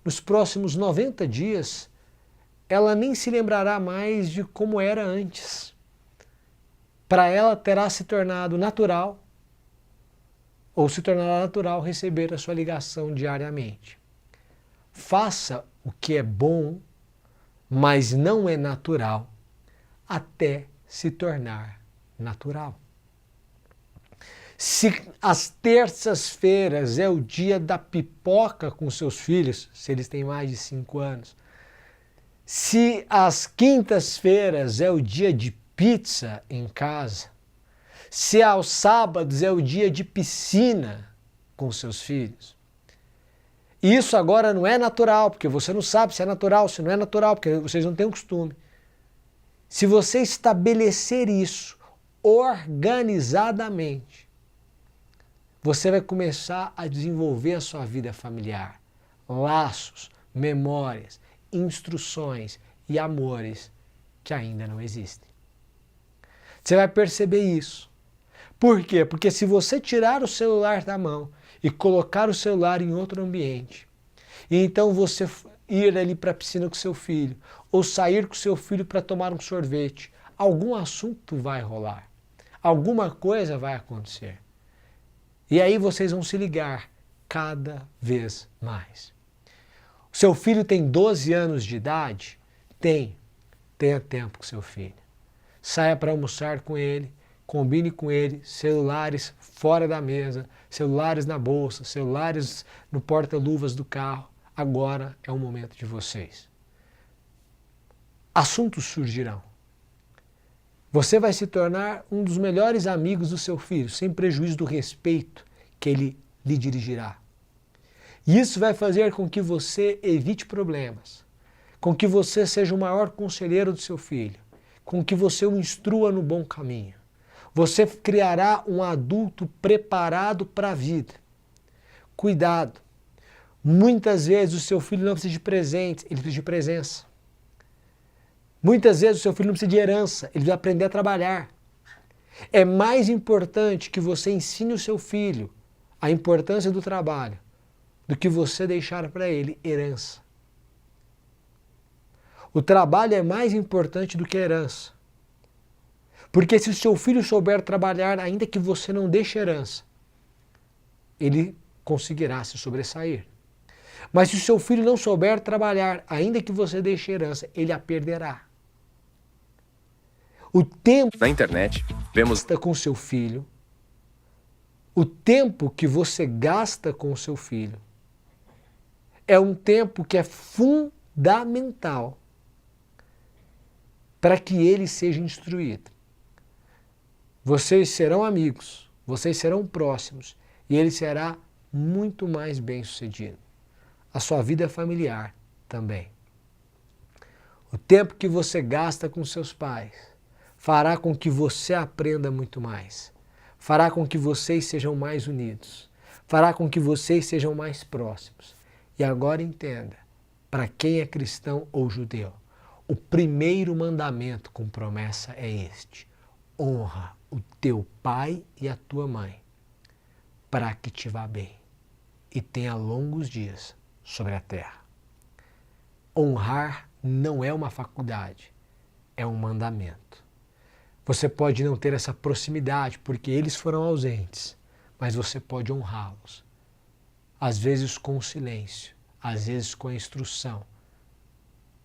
nos próximos 90 dias, ela nem se lembrará mais de como era antes. Para ela terá se tornado natural, ou se tornará natural receber a sua ligação diariamente. Faça o que é bom, mas não é natural, até se tornar natural. Se as terças-feiras é o dia da pipoca com seus filhos, se eles têm mais de 5 anos, se as quintas-feiras é o dia de pizza em casa, se aos sábados é o dia de piscina com seus filhos, isso agora não é natural, porque você não sabe se é natural, se não é natural, porque vocês não têm o costume. Se você estabelecer isso organizadamente, você vai começar a desenvolver a sua vida familiar, laços, memórias, instruções e amores que ainda não existem. Você vai perceber isso. Por quê? Porque se você tirar o celular da mão e colocar o celular em outro ambiente, e então você ir ali para a piscina com seu filho, ou sair com seu filho para tomar um sorvete, algum assunto vai rolar, alguma coisa vai acontecer. E aí vocês vão se ligar cada vez mais. O seu filho tem 12 anos de idade? Tenha tempo com seu filho. Saia para almoçar com ele, combine com ele, celulares fora da mesa, celulares na bolsa, celulares no porta-luvas do carro. Agora é o momento de vocês. Assuntos surgirão. Você vai se tornar um dos melhores amigos do seu filho, sem prejuízo do respeito que ele lhe dirigirá. E isso vai fazer com que você evite problemas, com que você seja o maior conselheiro do seu filho, com que você o instrua no bom caminho. Você criará um adulto preparado para a vida. Cuidado! Muitas vezes o seu filho não precisa de presente, ele precisa de presença. Muitas vezes o seu filho não precisa de herança, ele vai aprender a trabalhar. É mais importante que você ensine o seu filho a importância do trabalho do que você deixar para ele herança. O trabalho é mais importante do que a herança. Porque se o seu filho souber trabalhar, ainda que você não deixe herança, ele conseguirá se sobressair. Mas se o seu filho não souber trabalhar, ainda que você deixe herança, ele a perderá. O tempo Na internet, vemos com seu filho, o tempo que você gasta com o seu filho, é um tempo que é fundamental para que ele seja instruído. Vocês serão amigos, vocês serão próximos e ele será muito mais bem-sucedido. A sua vida familiar também. O tempo que você gasta com seus pais, fará com que você aprenda muito mais, fará com que vocês sejam mais unidos, fará com que vocês sejam mais próximos. E agora entenda, para quem é cristão ou judeu, o primeiro mandamento com promessa é este: honra o teu pai e a tua mãe, para que te vá bem e tenha longos dias sobre a terra. Honrar não é uma faculdade, é um mandamento. Você pode não ter essa proximidade porque eles foram ausentes, mas você pode honrá-los. Às vezes com o silêncio, às vezes com a instrução,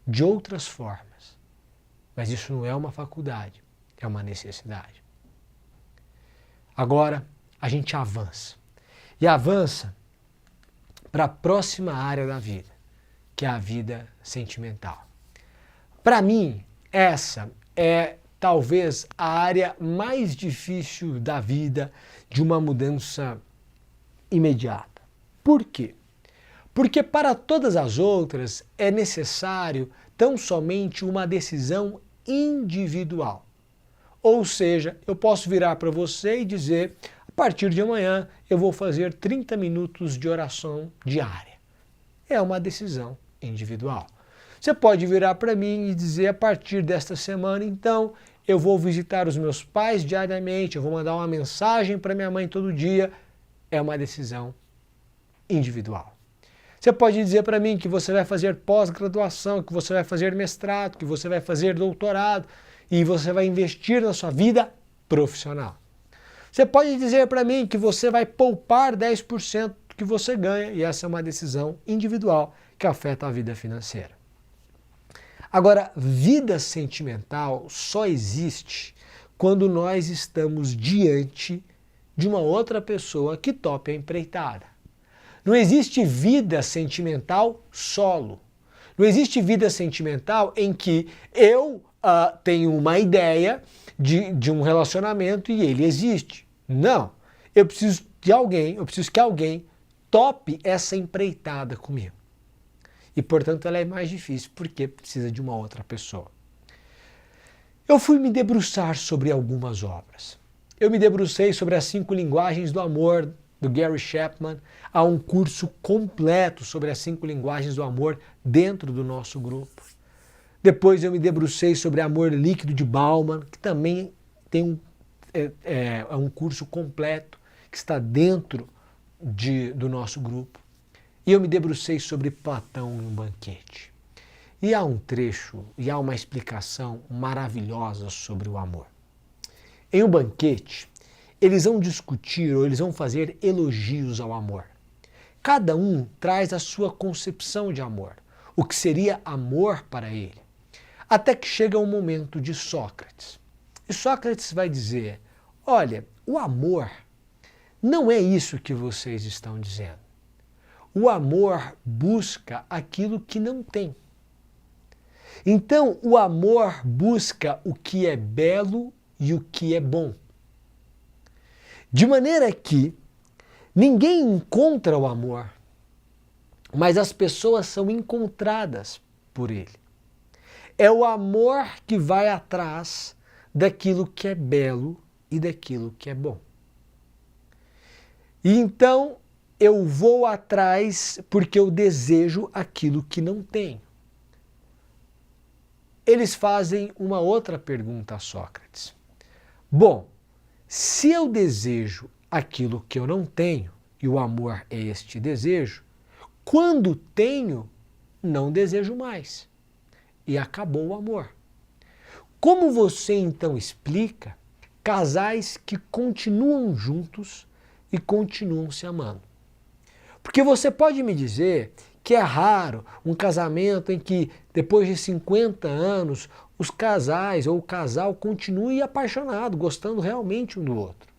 de outras formas. Mas isso não é uma faculdade, é uma necessidade. Agora a gente avança. E avança para a próxima área da vida, que é a vida sentimental. Para mim, essa é talvez a área mais difícil da vida de uma mudança imediata. Por quê? Porque para todas as outras é necessário tão somente uma decisão individual. Ou seja, eu posso virar para você e dizer: a partir de amanhã eu vou fazer 30 minutos de oração diária. É uma decisão individual. Você pode virar para mim e dizer: a partir desta semana, então, eu vou visitar os meus pais diariamente, eu vou mandar uma mensagem para minha mãe todo dia. É uma decisão individual. Você pode dizer para mim que você vai fazer pós-graduação, que você vai fazer mestrado, que você vai fazer doutorado e você vai investir na sua vida profissional. Você pode dizer para mim que você vai poupar 10% do que você ganha e essa é uma decisão individual que afeta a vida financeira. Agora, vida sentimental só existe quando nós estamos diante de uma outra pessoa que tope a empreitada. Não existe vida sentimental solo. Não existe vida sentimental em que eu tenho uma ideia de um relacionamento e ele existe. Não. Eu preciso de alguém, eu preciso que alguém tope essa empreitada comigo. E, portanto, ela é mais difícil porque precisa de uma outra pessoa. Eu fui me debruçar sobre algumas obras. Eu me debrucei sobre as 5 linguagens do amor, do Gary Chapman. Há um curso completo sobre as 5 linguagens do amor dentro do nosso grupo. Depois eu me debrucei sobre amor líquido de Bauman, que também tem um curso completo que está dentro do nosso grupo. E eu me debrucei sobre Platão em um banquete. E há um trecho, e há uma explicação maravilhosa sobre o amor. Em um banquete, eles vão discutir ou eles vão fazer elogios ao amor. Cada um traz a sua concepção de amor, o que seria amor para ele. Até que chega o momento de Sócrates. E Sócrates vai dizer: olha, o amor não é isso que vocês estão dizendo. O amor busca aquilo que não tem. Então, o amor busca o que é belo e o que é bom. De maneira que ninguém encontra o amor, mas as pessoas são encontradas por ele. É o amor que vai atrás daquilo que é belo e daquilo que é bom. E então eu vou atrás porque eu desejo aquilo que não tenho. Eles fazem uma outra pergunta a Sócrates. Bom, se eu desejo aquilo que eu não tenho, e o amor é este desejo, quando tenho, não desejo mais. E acabou o amor. Como você então explica casais que continuam juntos e continuam se amando? Porque você pode me dizer que é raro um casamento em que, depois de 50 anos, os casais ou o casal continue apaixonado, gostando realmente um do outro.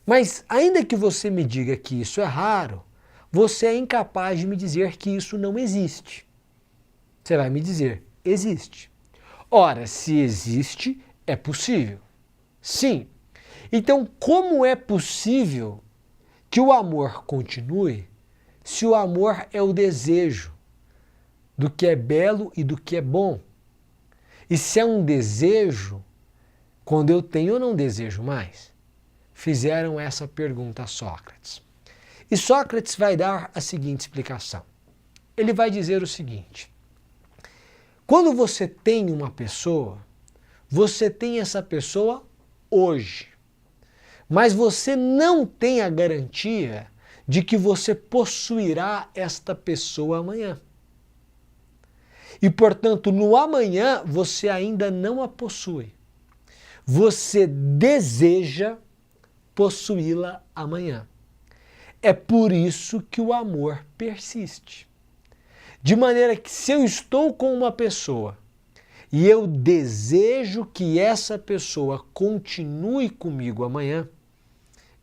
Mas, ainda que você me diga que isso é raro, você é incapaz de me dizer que isso não existe. Você vai me dizer: existe. Ora, se existe, é possível. Sim. Então, como é possível que o amor continue se o amor é o desejo do que é belo e do que é bom? E se é um desejo, quando eu tenho ou não desejo mais? Fizeram essa pergunta a Sócrates. E Sócrates vai dar a seguinte explicação. Ele vai dizer o seguinte: quando você tem uma pessoa, você tem essa pessoa hoje, mas você não tem a garantia de que você possuirá esta pessoa amanhã. E, portanto, no amanhã você ainda não a possui. Você deseja possuí-la amanhã. É por isso que o amor persiste. De maneira que se eu estou com uma pessoa e eu desejo que essa pessoa continue comigo amanhã,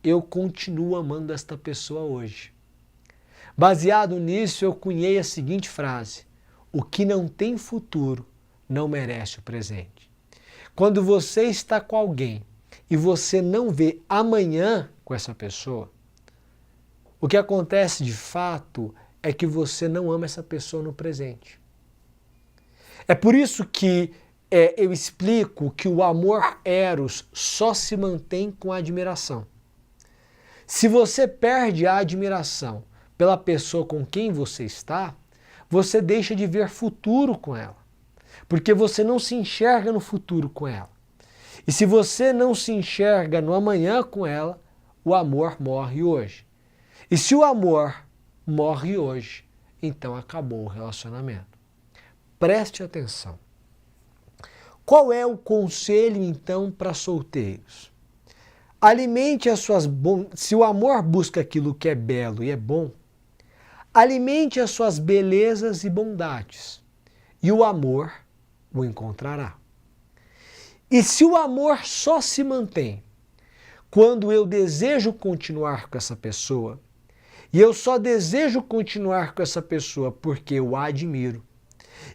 eu continuo amando esta pessoa hoje. Baseado nisso, eu cunhei a seguinte frase: o que não tem futuro não merece o presente. Quando você está com alguém e você não vê amanhã com essa pessoa, o que acontece de fato é que você não ama essa pessoa no presente. É por isso que eu explico que o amor eros só se mantém com a admiração. Se você perde a admiração pela pessoa com quem você está, você deixa de ver futuro com ela, porque você não se enxerga no futuro com ela. E se você não se enxerga no amanhã com ela, o amor morre hoje. E se o amor morre hoje, então acabou o relacionamento. Preste atenção. Qual é o conselho então para solteiros? Alimente as suas se o amor busca aquilo que é belo e é bom, alimente as suas belezas e bondades, e o amor o encontrará. E se o amor só se mantém quando eu desejo continuar com essa pessoa, e eu só desejo continuar com essa pessoa porque eu a admiro,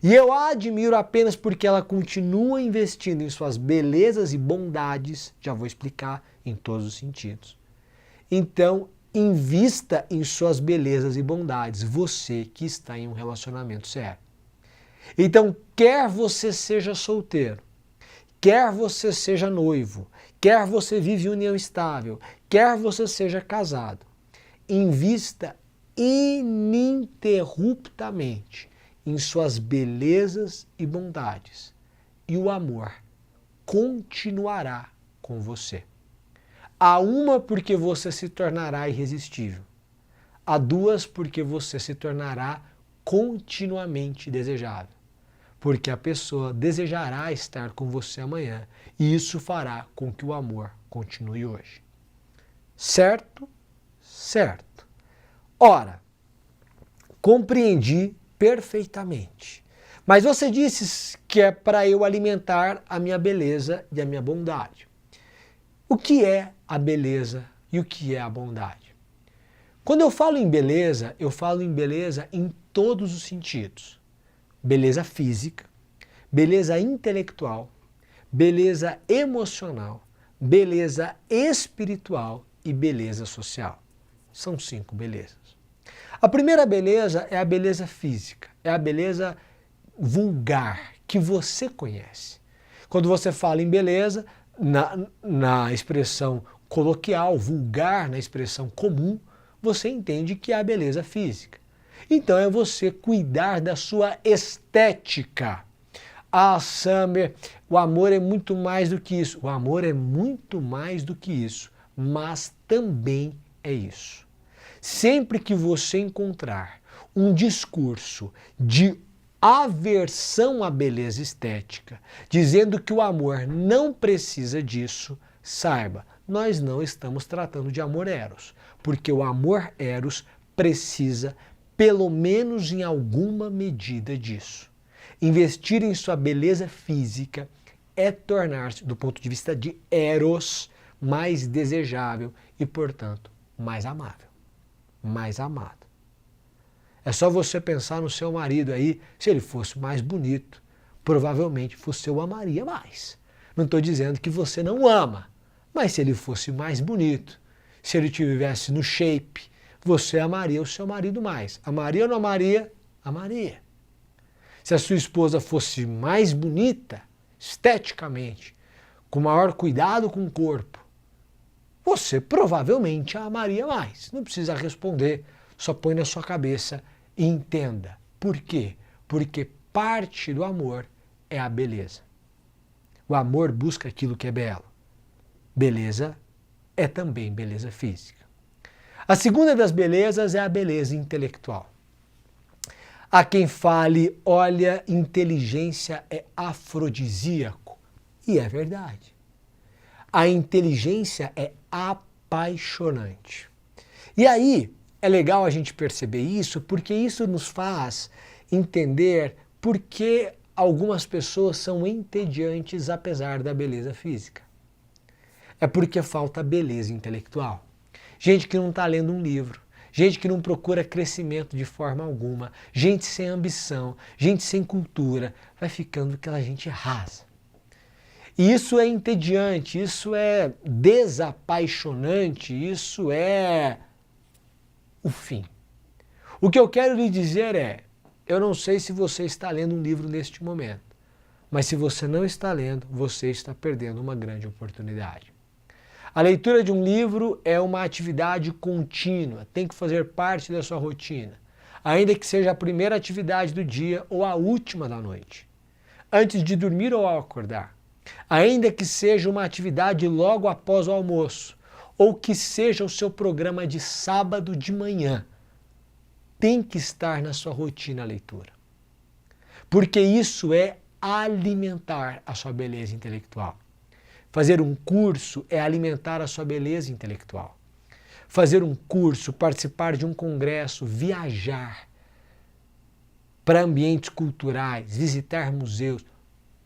e eu a admiro apenas porque ela continua investindo em suas belezas e bondades, já vou explicar em todos os sentidos. Então, invista em suas belezas e bondades, você que está em um relacionamento sério. Então, quer você seja solteiro, quer você seja noivo, quer você vive em união estável, quer você seja casado, invista ininterruptamente em suas belezas e bondades, e o amor continuará com você. A uma, porque você se tornará irresistível. A duas, porque você se tornará continuamente desejável. Porque a pessoa desejará estar com você amanhã, e isso fará com que o amor continue hoje. Certo? Certo. Ora, compreendi perfeitamente. Mas você disse que é para eu alimentar a minha beleza e a minha bondade. O que é a beleza e o que é a bondade? Quando eu falo em beleza em todos os sentidos. Beleza física, beleza intelectual, beleza emocional, beleza espiritual e beleza social. São 5 belezas. A primeira beleza é a beleza física, é a beleza vulgar, que você conhece. Quando você fala em beleza, na expressão coloquial, vulgar, na expressão comum, você entende que é a beleza física. Então é você cuidar da sua estética. Ah, Summer, o amor é muito mais do que isso. O amor é muito mais do que isso, mas também é isso. Sempre que você encontrar um discurso de aversão à beleza estética, dizendo que o amor não precisa disso, saiba, nós não estamos tratando de amor eros, porque o amor eros precisa, pelo menos em alguma medida, disso. Investir em sua beleza física é tornar-se, do ponto de vista de eros, mais desejável e, portanto, mais amável, mais amado. É só você pensar no seu marido aí, se ele fosse mais bonito, provavelmente você o amaria mais. Não estou dizendo que você não ama, mas se ele fosse mais bonito, se ele estivesse no shape, você amaria o seu marido mais. Amaria ou não amaria? Amaria. Se a sua esposa fosse mais bonita, esteticamente, com maior cuidado com o corpo, você provavelmente a amaria mais. Não precisa responder, só põe na sua cabeça e entenda. Por quê? Porque parte do amor é a beleza. O amor busca aquilo que é belo. Beleza é também beleza física. A segunda das belezas é a beleza intelectual. Há quem fale, olha, inteligência é afrodisíaco. E é verdade. A inteligência é apaixonante. E aí, é legal a gente perceber isso, porque isso nos faz entender por que algumas pessoas são entediantes apesar da beleza física. É porque falta beleza intelectual. Gente que não está lendo um livro, gente que não procura crescimento de forma alguma, gente sem ambição, gente sem cultura, vai ficando aquela gente rasa. E isso é entediante, isso é desapaixonante, isso é o fim. O que eu quero lhe dizer é, eu não sei se você está lendo um livro neste momento, mas se você não está lendo, você está perdendo uma grande oportunidade. A leitura de um livro é uma atividade contínua, tem que fazer parte da sua rotina, ainda que seja a primeira atividade do dia ou a última da noite, antes de dormir ou ao acordar, ainda que seja uma atividade logo após o almoço, ou que seja o seu programa de sábado de manhã, tem que estar na sua rotina a leitura. Porque isso é alimentar a sua beleza intelectual. Fazer um curso é alimentar a sua beleza intelectual. Fazer um curso, participar de um congresso, viajar para ambientes culturais, visitar museus,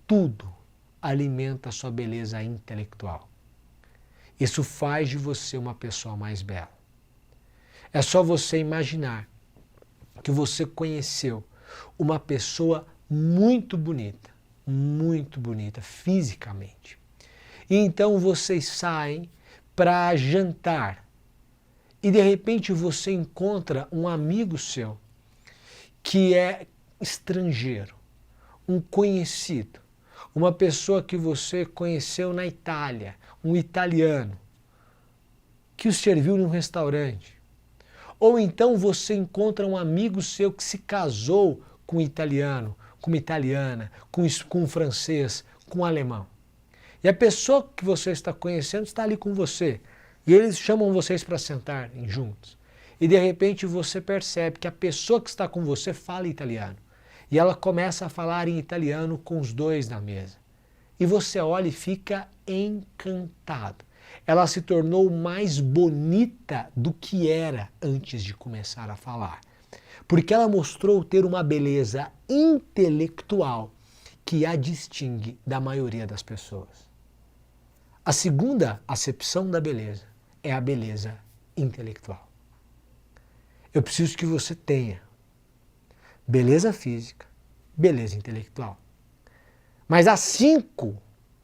tudo alimenta a sua beleza intelectual. Isso faz de você uma pessoa mais bela. É só você imaginar que você conheceu uma pessoa muito bonita fisicamente. E então vocês saem para jantar e de repente você encontra um amigo seu que é estrangeiro, um conhecido, uma pessoa que você conheceu na Itália, um italiano, que o serviu num restaurante. Ou então você encontra um amigo seu que se casou com um italiano, com uma italiana, com um francês, com um alemão. E a pessoa que você está conhecendo está ali com você. E eles chamam vocês para sentarem juntos. E de repente você percebe que a pessoa que está com você fala italiano. E ela começa a falar em italiano com os dois na mesa. E você olha e fica encantado. Ela se tornou mais bonita do que era antes de começar a falar. Porque ela mostrou ter uma beleza intelectual que a distingue da maioria das pessoas. A segunda acepção da beleza é a beleza intelectual. Eu preciso que você tenha beleza física, beleza intelectual. Mas há 5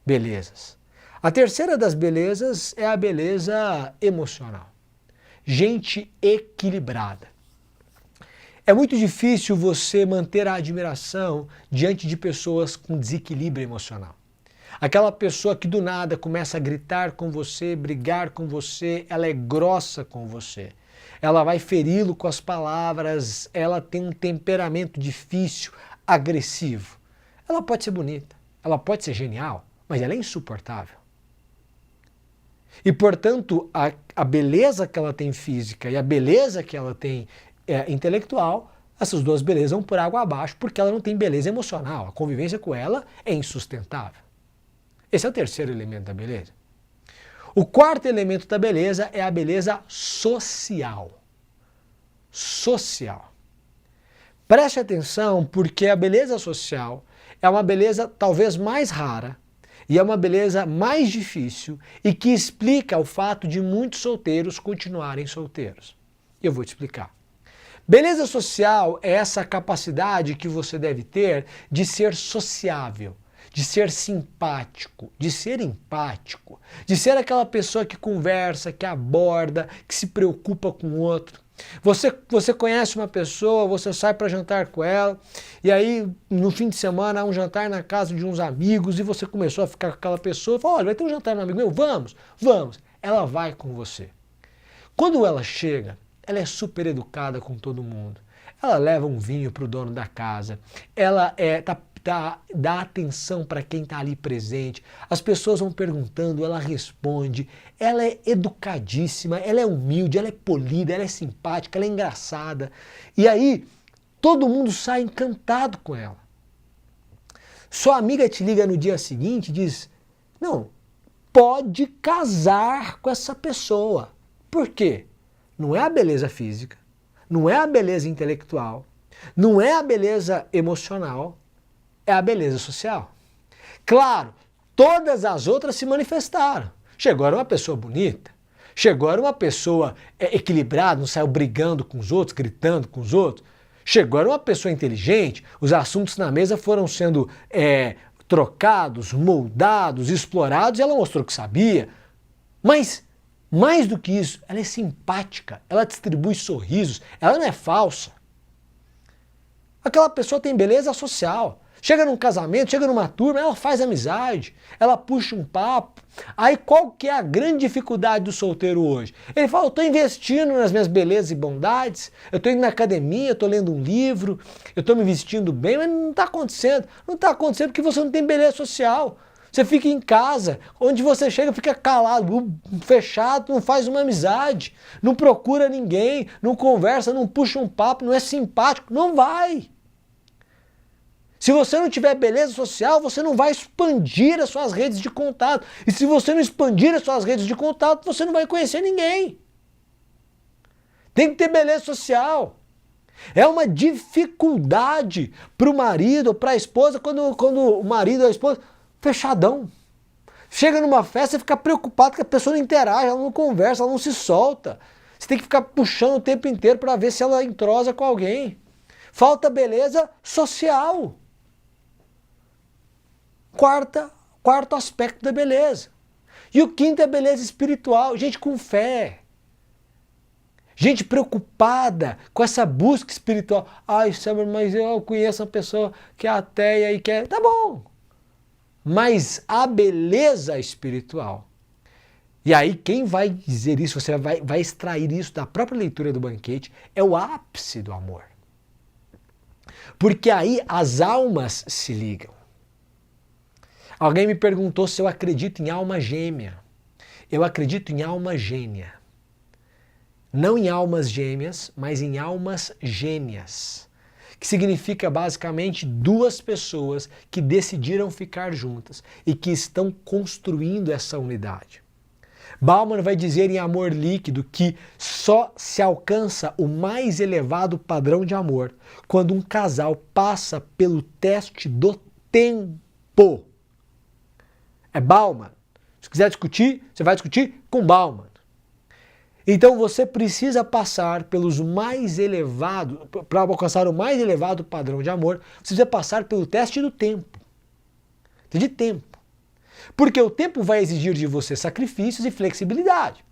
belezas. A terceira das belezas é a beleza emocional. Gente equilibrada. É muito difícil você manter a admiração diante de pessoas com desequilíbrio emocional. Aquela pessoa que do nada começa a gritar com você, brigar com você, ela é grossa com você. Ela vai feri-lo com as palavras, ela tem um temperamento difícil, agressivo. Ela pode ser bonita, ela pode ser genial, mas ela é insuportável. E, portanto, a beleza que ela tem física e a beleza que ela tem intelectual, essas duas belezas vão por água abaixo porque ela não tem beleza emocional. A convivência com ela é insustentável. Esse é o terceiro elemento da beleza. O quarto elemento da beleza é a beleza social. Social. Preste atenção porque a beleza social é uma beleza talvez mais rara e é uma beleza mais difícil e que explica o fato de muitos solteiros continuarem solteiros. Eu vou te explicar. Beleza social é essa capacidade que você deve ter de ser sociável, de ser simpático, de ser empático, de ser aquela pessoa que conversa, que aborda, que se preocupa com o outro. Você conhece uma pessoa, você sai para jantar com ela, e aí no fim de semana há um jantar na casa de uns amigos, e você começou a ficar com aquela pessoa, e fala, olha, vai ter um jantar no amigo meu, vamos, vamos. Ela vai com você. Quando ela chega, ela é super educada com todo mundo. Ela leva um vinho para o dono da casa, ela dá atenção para quem está ali presente, as pessoas vão perguntando, ela responde, ela é educadíssima, ela é humilde, ela é polida, ela é simpática, ela é engraçada. E aí, todo mundo sai encantado com ela. Sua amiga te liga no dia seguinte e diz, não, pode casar com essa pessoa. Por quê? Não é a beleza física, não é a beleza intelectual, não é a beleza emocional, é a beleza social. Claro, todas as outras se manifestaram. Chegou era uma pessoa bonita, chegou era uma pessoa equilibrada, não saiu brigando com os outros, gritando com os outros. Chegou era uma pessoa inteligente, os assuntos na mesa foram sendo trocados, moldados, explorados, e ela mostrou que sabia. Mas, mais do que isso, ela é simpática, ela distribui sorrisos, ela não é falsa. Aquela pessoa tem beleza social. Chega num casamento, chega numa turma, ela faz amizade, ela puxa um papo. Aí qual que é a grande dificuldade do solteiro hoje? Ele fala, eu estou investindo nas minhas belezas e bondades, eu estou indo na academia, eu estou lendo um livro, eu estou me vestindo bem, mas não está acontecendo. Não está acontecendo porque você não tem beleza social. Você fica em casa, onde você chega fica calado, fechado, não faz uma amizade, não procura ninguém, não conversa, não puxa um papo, não é simpático, não vai. Se você não tiver beleza social, você não vai expandir as suas redes de contato. E se você não expandir as suas redes de contato, você não vai conhecer ninguém. Tem que ter beleza social. É uma dificuldade para o marido ou para a esposa, quando o marido ou a esposa, fechadão. Chega numa festa e fica preocupado que a pessoa não interage, ela não conversa, ela não se solta. Você tem que ficar puxando o tempo inteiro para ver se ela entrosa com alguém. Falta beleza social. Quarto aspecto da beleza. E o quinto é beleza espiritual, gente com fé. Gente preocupada com essa busca espiritual. Ai, Samuel, mas eu conheço uma pessoa que é ateia e quer... Tá bom. Mas a beleza espiritual. E aí quem vai dizer isso, você vai extrair isso da própria leitura do banquete, é o ápice do amor. Porque aí as almas se ligam. Alguém me perguntou se eu acredito em alma gêmea. Eu acredito em alma gêmea. Não em almas gêmeas, mas em almas gêmeas. Que significa basicamente duas pessoas que decidiram ficar juntas e que estão construindo essa unidade. Bauman vai dizer em Amor Líquido que só se alcança o mais elevado padrão de amor quando um casal passa pelo teste do tempo. É Bauman. Se quiser discutir, você vai discutir com Bauman. Então você precisa passar pelos mais elevados, para alcançar o mais elevado padrão de amor, você precisa passar pelo teste do tempo. De tempo. Porque o tempo vai exigir de você sacrifícios e flexibilidade.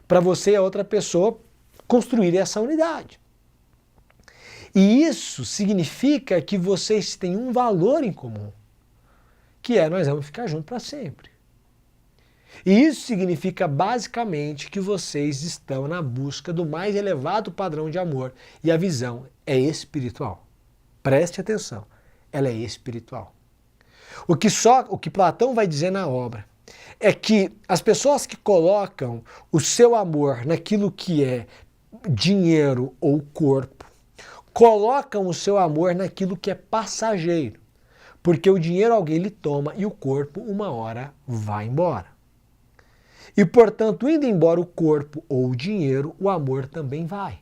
Para você e a outra pessoa construírem essa unidade. E isso significa que vocês têm um valor em comum. Que é, nós vamos ficar juntos para sempre. E isso significa basicamente que vocês estão na busca do mais elevado padrão de amor. E a visão é espiritual. Preste atenção, ela é espiritual. O que Platão vai dizer na obra é que as pessoas que colocam o seu amor naquilo que é dinheiro ou corpo, colocam o seu amor naquilo que é passageiro. Porque o dinheiro alguém lhe toma e o corpo uma hora vai embora. E portanto, indo embora o corpo ou o dinheiro, o amor também vai.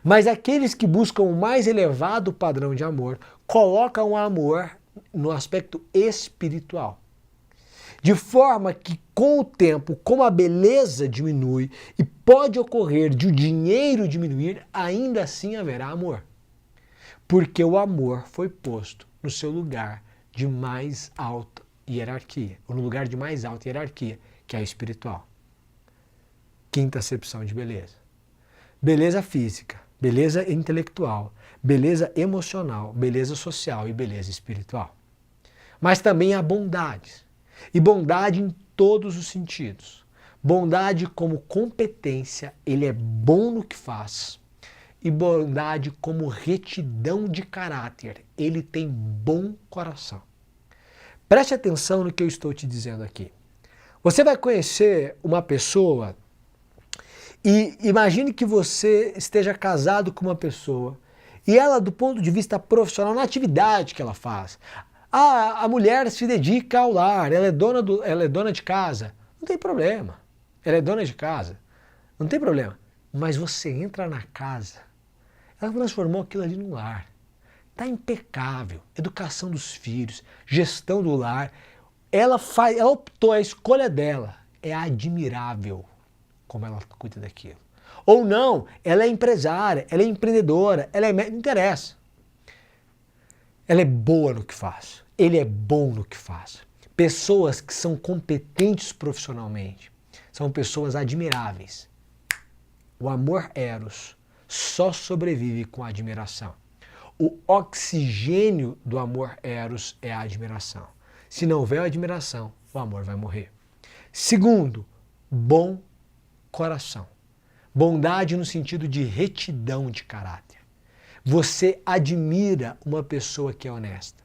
Mas aqueles que buscam o mais elevado padrão de amor, colocam o amor no aspecto espiritual. De forma que com o tempo, como a beleza diminui e pode ocorrer de o dinheiro diminuir, ainda assim haverá amor. Porque o amor foi posto no seu lugar de mais alta hierarquia, ou no lugar de mais alta hierarquia, que é a espiritual. Quinta acepção de beleza. beleza física, beleza intelectual, beleza emocional, beleza social e beleza espiritual. Mas também há bondade. E bondade em todos os sentidos. Bondade como competência, ele é bom no que faz. E bondade como retidão de caráter, ele tem bom coração. Preste atenção no que eu estou te dizendo aqui. Você vai conhecer uma pessoa e imagine que você esteja casado com uma pessoa e ela, do ponto de vista profissional, na atividade que ela faz, a mulher se dedica ao lar, ela é dona de casa, não tem problema. Ela é dona de casa, não tem problema. Mas você entra na casa, ela transformou aquilo ali num lar. Está impecável, educação dos filhos, gestão do lar. Ela optou, a escolha dela é admirável como ela cuida daquilo. Ou não, ela é empresária, ela é empreendedora, não interessa. Ela é boa no que faz, ele é bom no que faz. Pessoas que são competentes profissionalmente são pessoas admiráveis. O amor eros só sobrevive com a admiração. O oxigênio do amor eros é a admiração. Se não houver admiração, o amor vai morrer. Segundo, bom coração. Bondade no sentido de retidão de caráter. Você admira uma pessoa que é honesta.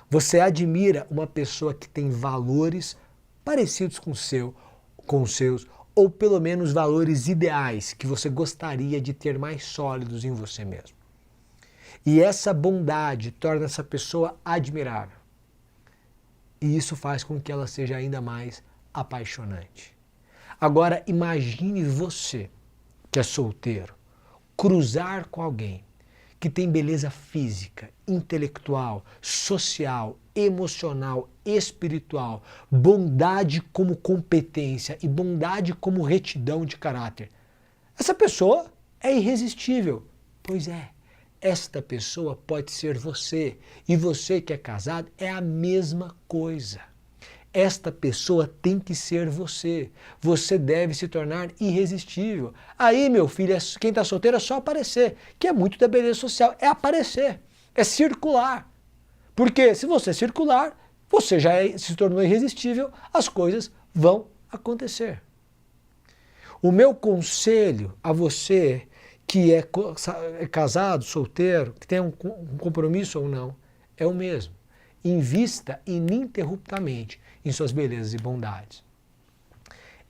Você admira uma pessoa que tem valores parecidos com os seus, ou pelo menos valores ideais que você gostaria de ter mais sólidos em você mesmo. E essa bondade torna essa pessoa admirável. E isso faz com que ela seja ainda mais apaixonante. Agora imagine você, que é solteiro, cruzar com alguém que tem beleza física, intelectual, social, emocional, espiritual, bondade como competência e bondade como retidão de caráter. Essa pessoa é irresistível. Pois é, esta pessoa pode ser você. E você que é casado é a mesma coisa. Esta pessoa tem que ser você. Você deve se tornar irresistível. Aí, meu filho, quem está solteiro é só aparecer, que é muito da beleza social. É aparecer, é circular. Porque se você circular, você já se tornou irresistível, as coisas vão acontecer. O meu conselho a você que é casado, solteiro, que tem um compromisso ou não, é o mesmo. Invista ininterruptamente em suas belezas e bondades.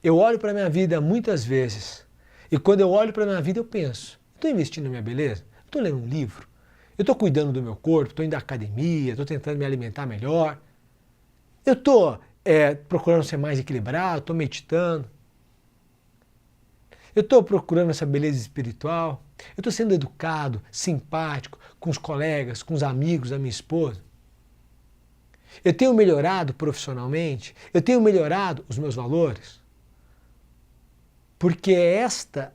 Eu olho para a minha vida muitas vezes e quando eu olho para a minha vida eu penso, estou investindo na minha beleza? Estou lendo um livro? Eu estou cuidando do meu corpo? Estou indo à academia? Estou tentando me alimentar melhor? Eu estou procurando ser mais equilibrado? Estou meditando? Eu estou procurando essa beleza espiritual? Eu estou sendo educado, simpático com os colegas, com os amigos da minha esposa? Eu tenho melhorado profissionalmente? Eu tenho melhorado os meus valores? Porque esta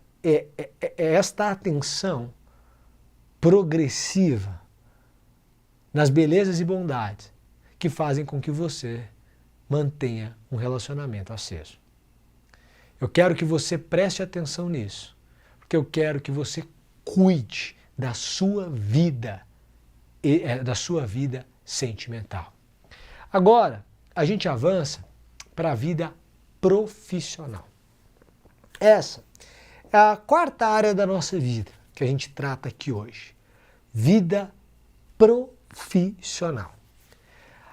atenção progressiva nas belezas e bondades que fazem com que você mantenha um relacionamento aceso. Eu quero que você preste atenção nisso, porque eu quero que você cuide da sua vida sentimental. Agora, a gente avança para a vida profissional. Essa é a quarta área da nossa vida que a gente trata aqui hoje. Vida profissional.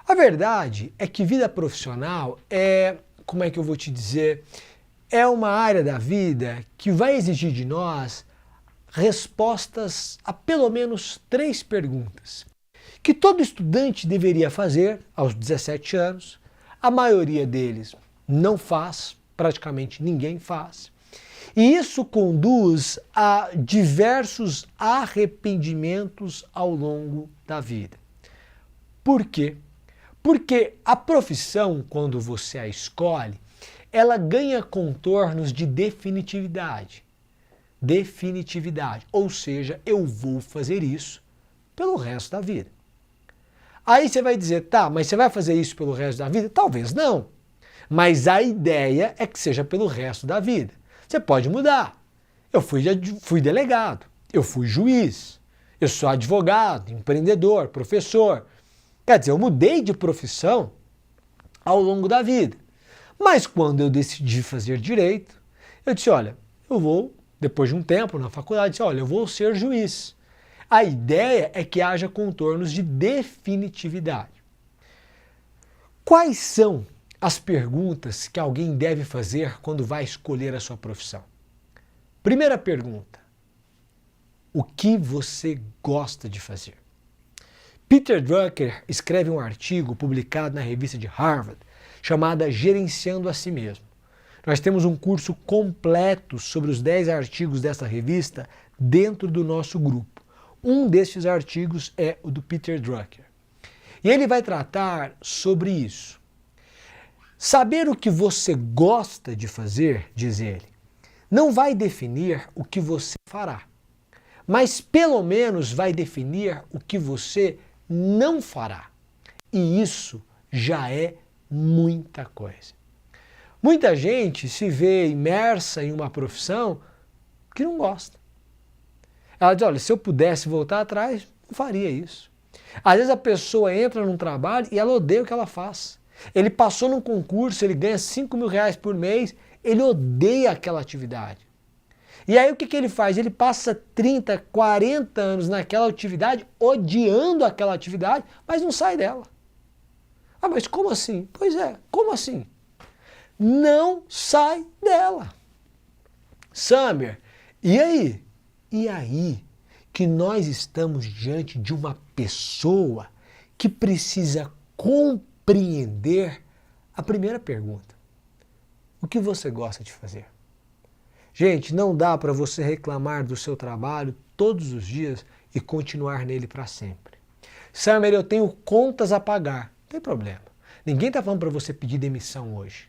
A verdade é que vida profissional como é que eu vou te dizer, é uma área da vida que vai exigir de nós respostas a pelo menos 3 perguntas que todo estudante deveria fazer aos 17 anos, a maioria deles não faz, praticamente ninguém faz. E isso conduz a diversos arrependimentos ao longo da vida. Por quê? Porque a profissão, quando você a escolhe, ela ganha contornos de definitividade. Definitividade, ou seja, eu vou fazer isso pelo resto da vida. Aí você vai dizer, tá, mas você vai fazer isso pelo resto da vida? Talvez não. Mas a ideia é que seja pelo resto da vida. Você pode mudar. Eu fui delegado, eu fui juiz, eu sou advogado, empreendedor, professor. Quer dizer, eu mudei de profissão ao longo da vida. Mas quando eu decidi fazer direito, eu disse, olha, eu vou, depois de um tempo na faculdade, disse, olha, eu vou ser juiz. A ideia é que haja contornos de definitividade. Quais são as perguntas que alguém deve fazer quando vai escolher a sua profissão? Primeira pergunta, o que você gosta de fazer? Peter Drucker escreve um artigo publicado na revista de Harvard chamada Gerenciando a Si Mesmo. Nós temos um curso completo sobre os 10 artigos dessa revista dentro do nosso grupo. Um destes artigos é o do Peter Drucker. E ele vai tratar sobre isso. Saber o que você gosta de fazer, diz ele, não vai definir o que você fará, mas pelo menos vai definir o que você não fará. E isso já é muita coisa. Muita gente se vê imersa em uma profissão que não gosta. Ela diz, olha, se eu pudesse voltar atrás, não faria isso. Às vezes a pessoa entra num trabalho e ela odeia o que ela faz. Ele passou num concurso, ele ganha 5 mil reais por mês, ele odeia aquela atividade. E aí o que ele faz? Ele passa 30, 40 anos naquela atividade, odiando aquela atividade, mas não sai dela. Ah, mas como assim? Pois é, como assim? Não sai dela. Summer, e aí? E aí que nós estamos diante de uma pessoa que precisa compreender a primeira pergunta. O que você gosta de fazer? Gente, não dá para você reclamar do seu trabalho todos os dias e continuar nele para sempre. Summer, eu tenho contas a pagar. Não tem problema. Ninguém está falando para você pedir demissão hoje.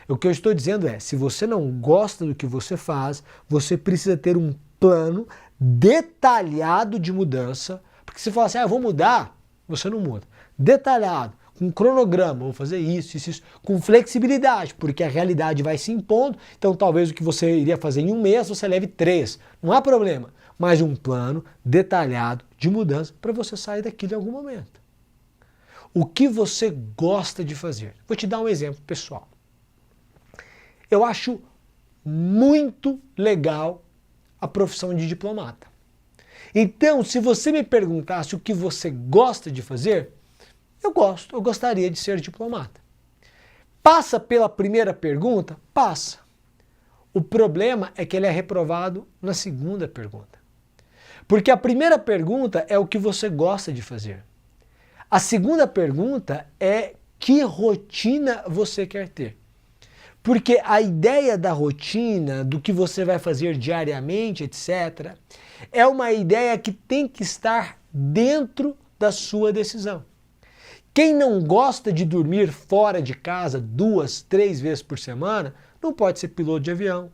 O que eu estou dizendo é, se você não gosta do que você faz, você precisa ter um plano detalhado de mudança, porque se falar assim, eu vou mudar, você não muda. Detalhado, com cronograma, vou fazer isso, com flexibilidade, porque a realidade vai se impondo, então talvez o que você iria fazer em um mês, você leve 3, não há problema, mas um plano detalhado de mudança para você sair daquilo em algum momento. O que você gosta de fazer? Vou te dar um exemplo pessoal. Eu acho muito legal a profissão de diplomata. Então, se você me perguntasse o que você gosta de fazer, eu gostaria de ser diplomata. Passa pela primeira pergunta? Passa. O problema é que ele é reprovado na segunda pergunta. Porque a primeira pergunta é o que você gosta de fazer. A segunda pergunta é que rotina você quer ter. Porque a ideia da rotina, do que você vai fazer diariamente, etc., é uma ideia que tem que estar dentro da sua decisão. Quem não gosta de dormir fora de casa 2, 3 vezes por semana, não pode ser piloto de avião,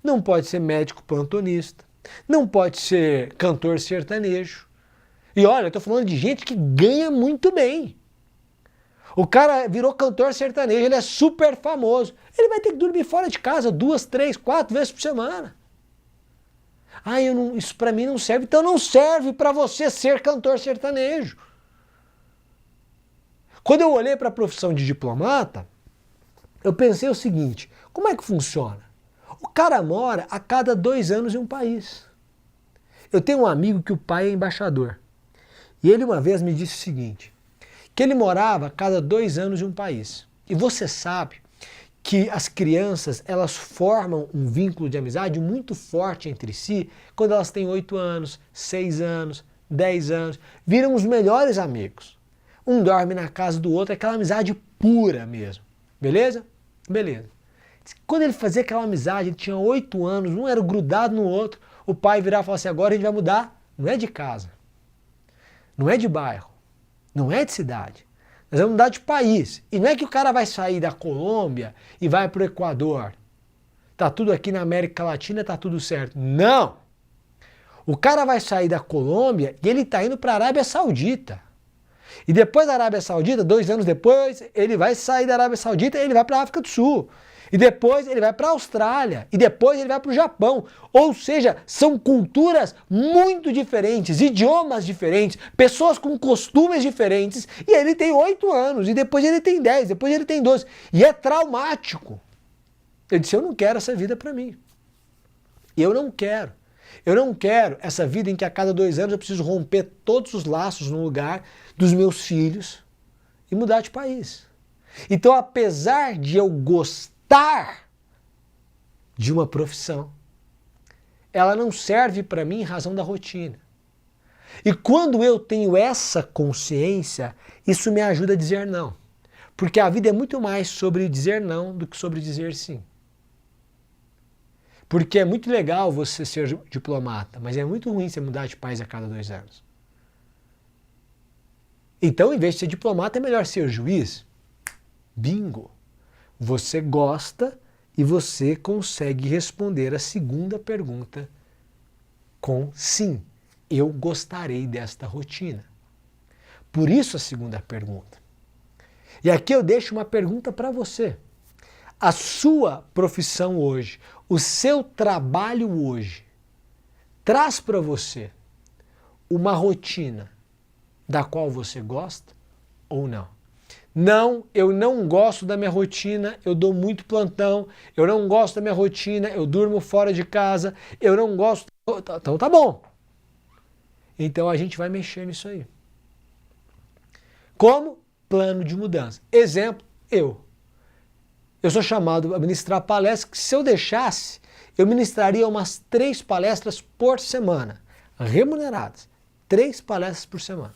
não pode ser médico plantonista, não pode ser cantor sertanejo. E olha, eu estou falando de gente que ganha muito bem. O cara virou cantor sertanejo, ele é super famoso. Ele vai ter que dormir fora de casa 2, 3, 4 vezes por semana. Ah, isso para mim não serve. Então não serve para você ser cantor sertanejo. Quando eu olhei para a profissão de diplomata, eu pensei o seguinte, como é que funciona? O cara mora a cada 2 anos em um país. Eu tenho um amigo que o pai é embaixador. E ele uma vez me disse o seguinte, que ele morava a cada 2 anos em um país. E você sabe que as crianças, elas formam um vínculo de amizade muito forte entre si quando elas têm 8 anos, 6 anos, 10 anos, viram os melhores amigos. Um dorme na casa do outro, aquela amizade pura mesmo. Beleza? Beleza. Quando ele fazia aquela amizade, ele tinha 8 anos, um era grudado no outro, o pai virava e falava assim, agora a gente vai mudar, não é de casa, não é de bairro, não é de cidade, nós vamos mudar de país. E não é que o cara vai sair da Colômbia e vai para o Equador. Tá tudo aqui na América Latina, tá tudo certo. Não! O cara vai sair da Colômbia e ele está indo para a Arábia Saudita. E depois da Arábia Saudita, 2 anos depois, ele vai sair da Arábia Saudita e ele vai para a África do Sul. E depois ele vai para a Austrália. E depois ele vai para o Japão. Ou seja, são culturas muito diferentes, idiomas diferentes, pessoas com costumes diferentes. E ele tem 8 anos, e depois ele tem 10, depois ele tem 12. E é traumático. Eu disse, eu não quero essa vida para mim. Eu não quero. Eu não quero essa vida em que a cada 2 anos eu preciso romper todos os laços no lugar dos meus filhos e mudar de país. Então, apesar de eu gostar de uma profissão, ela não serve para mim em razão da rotina. E quando eu tenho essa consciência, isso me ajuda a dizer não. Porque a vida é muito mais sobre dizer não do que sobre dizer sim. Porque é muito legal você ser diplomata, mas é muito ruim você mudar de país a cada 2 anos. Então, em vez de ser diplomata, é melhor ser juiz. Bingo! Você gosta e você consegue responder a segunda pergunta com sim. Eu gostarei desta rotina. Por isso a segunda pergunta. E aqui eu deixo uma pergunta para você. A sua profissão hoje, o seu trabalho hoje, traz para você uma rotina da qual você gosta ou não? Não, eu não gosto da minha rotina, eu dou muito plantão, eu não gosto da minha rotina, eu durmo fora de casa, eu não gosto... Então tá bom. Então a gente vai mexer nisso aí. Como? Plano de mudança. Exemplo, eu sou chamado a ministrar palestras que se eu deixasse, eu ministraria umas 3 palestras por semana, remuneradas. 3 palestras por semana.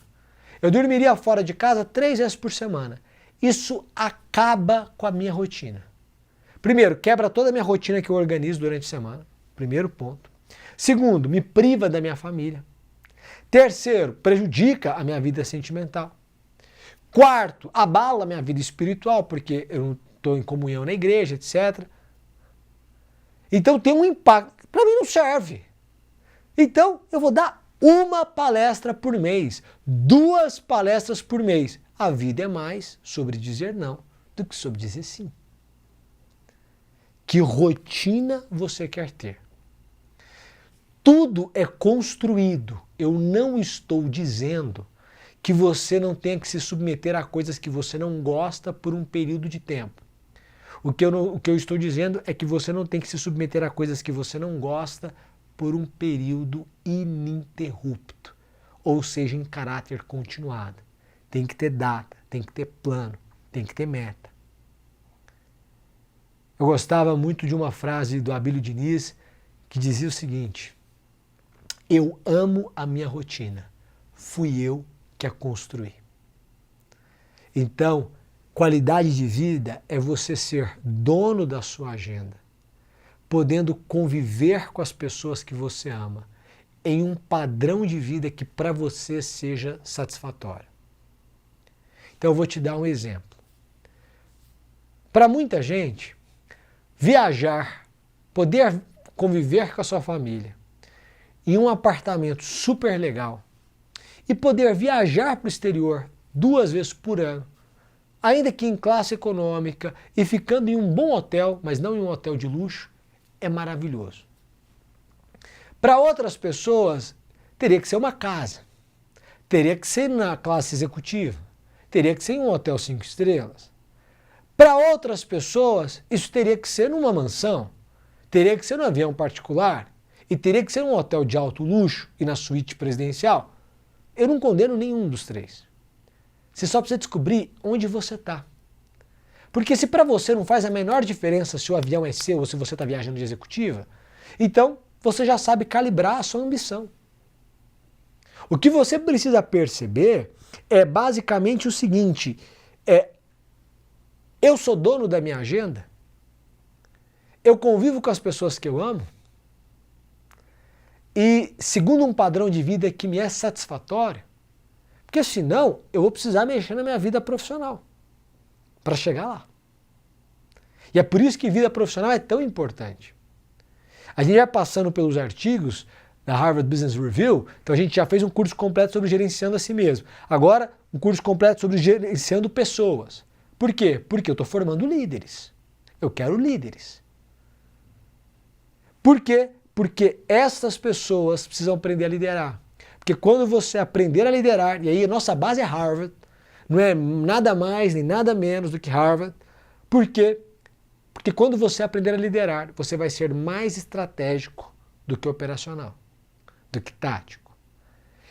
Eu dormiria fora de casa 3 vezes por semana. Isso acaba com a minha rotina. Primeiro, quebra toda a minha rotina que eu organizo durante a semana. Primeiro ponto. Segundo, me priva da minha família. Terceiro, prejudica a minha vida sentimental. Quarto, abala a minha vida espiritual, porque eu não estou em comunhão na igreja, etc. Então tem um impacto. Para mim não serve. Então eu vou dar 1 palestra por mês, 2 palestras por mês. A vida é mais sobre dizer não do que sobre dizer sim. Que rotina você quer ter? Tudo é construído. Eu não estou dizendo que você não tenha que se submeter a coisas que você não gosta por um período de tempo. O que eu estou dizendo é que você não tem que se submeter a coisas que você não gosta por um período ininterrupto, ou seja, em caráter continuado. Tem que ter data, tem que ter plano, tem que ter meta. Eu gostava muito de uma frase do Abílio Diniz que dizia o seguinte: eu amo a minha rotina, fui eu que a construí. Então, qualidade de vida é você ser dono da sua agenda, podendo conviver com as pessoas que você ama em um padrão de vida que para você seja satisfatório. Então eu vou te dar um exemplo. Para muita gente, viajar, poder conviver com a sua família em um apartamento super legal e poder viajar para o exterior 2 vezes por ano, ainda que em classe econômica e ficando em um bom hotel, mas não em um hotel de luxo, é maravilhoso. Para outras pessoas, teria que ser uma casa, teria que ser na classe executiva, teria que ser em um hotel 5 estrelas. Para outras pessoas, isso teria que ser numa mansão, teria que ser num avião particular e teria que ser num hotel de alto luxo e na suíte presidencial. Eu não condeno nenhum dos 3. Você só precisa descobrir onde você está. Porque se para você não faz a menor diferença se o avião é seu ou se você está viajando de executiva, então você já sabe calibrar a sua ambição. O que você precisa perceber é basicamente o seguinte: eu sou dono da minha agenda? Eu convivo com as pessoas que eu amo? E segundo um padrão de vida que me é satisfatório? Porque senão eu vou precisar mexer na minha vida profissional para chegar lá. E é por isso que vida profissional é tão importante. A gente vai passando pelos artigos da Harvard Business Review, então a gente já fez um curso completo sobre gerenciando a si mesmo. Agora, um curso completo sobre gerenciando pessoas. Por quê? Porque eu estou formando líderes. Eu quero líderes. Por quê? Porque essas pessoas precisam aprender a liderar. Porque quando você aprender a liderar, e aí a nossa base é Harvard, não é nada mais nem nada menos do que Harvard. Por quê? Porque quando você aprender a liderar, você vai ser mais estratégico do que operacional, do que tático.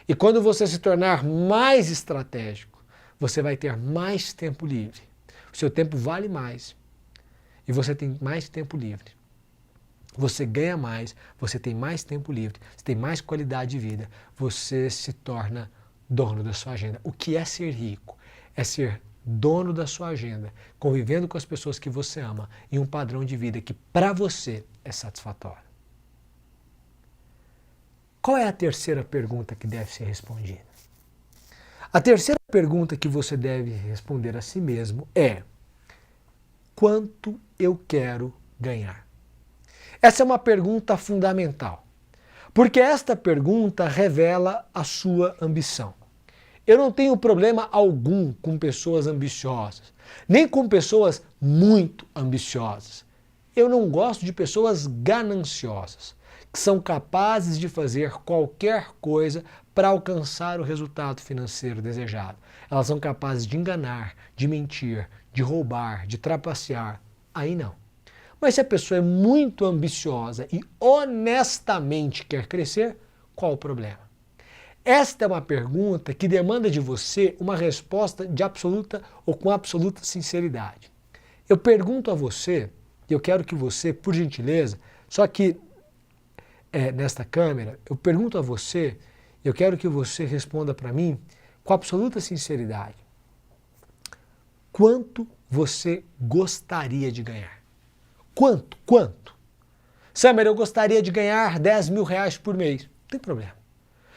E quando você se tornar mais estratégico, você vai ter mais tempo livre. O seu tempo vale mais e você tem mais tempo livre. Você ganha mais, você tem mais tempo livre, você tem mais qualidade de vida, você se torna dono da sua agenda. O que é ser rico? É ser dono da sua agenda, convivendo com as pessoas que você ama em um padrão de vida que para você é satisfatório. Qual é a terceira pergunta que deve ser respondida? A terceira pergunta que você deve responder a si mesmo é: quanto eu quero ganhar? Essa é uma pergunta fundamental, porque esta pergunta revela a sua ambição. Eu não tenho problema algum com pessoas ambiciosas, nem com pessoas muito ambiciosas. Eu não gosto de pessoas gananciosas, que são capazes de fazer qualquer coisa para alcançar o resultado financeiro desejado. Elas são capazes de enganar, de mentir, de roubar, de trapacear. Aí não. Mas se a pessoa é muito ambiciosa e honestamente quer crescer, qual o problema? Esta é uma pergunta que demanda de você uma resposta de absoluta ou com absoluta sinceridade. Eu pergunto a você, e eu quero que você, por gentileza, só que nesta câmera, eu pergunto a você, eu quero que você responda para mim com absoluta sinceridade. Quanto você gostaria de ganhar? Quanto? Quanto? Samer, eu gostaria de ganhar 10 mil reais por mês. Não tem problema.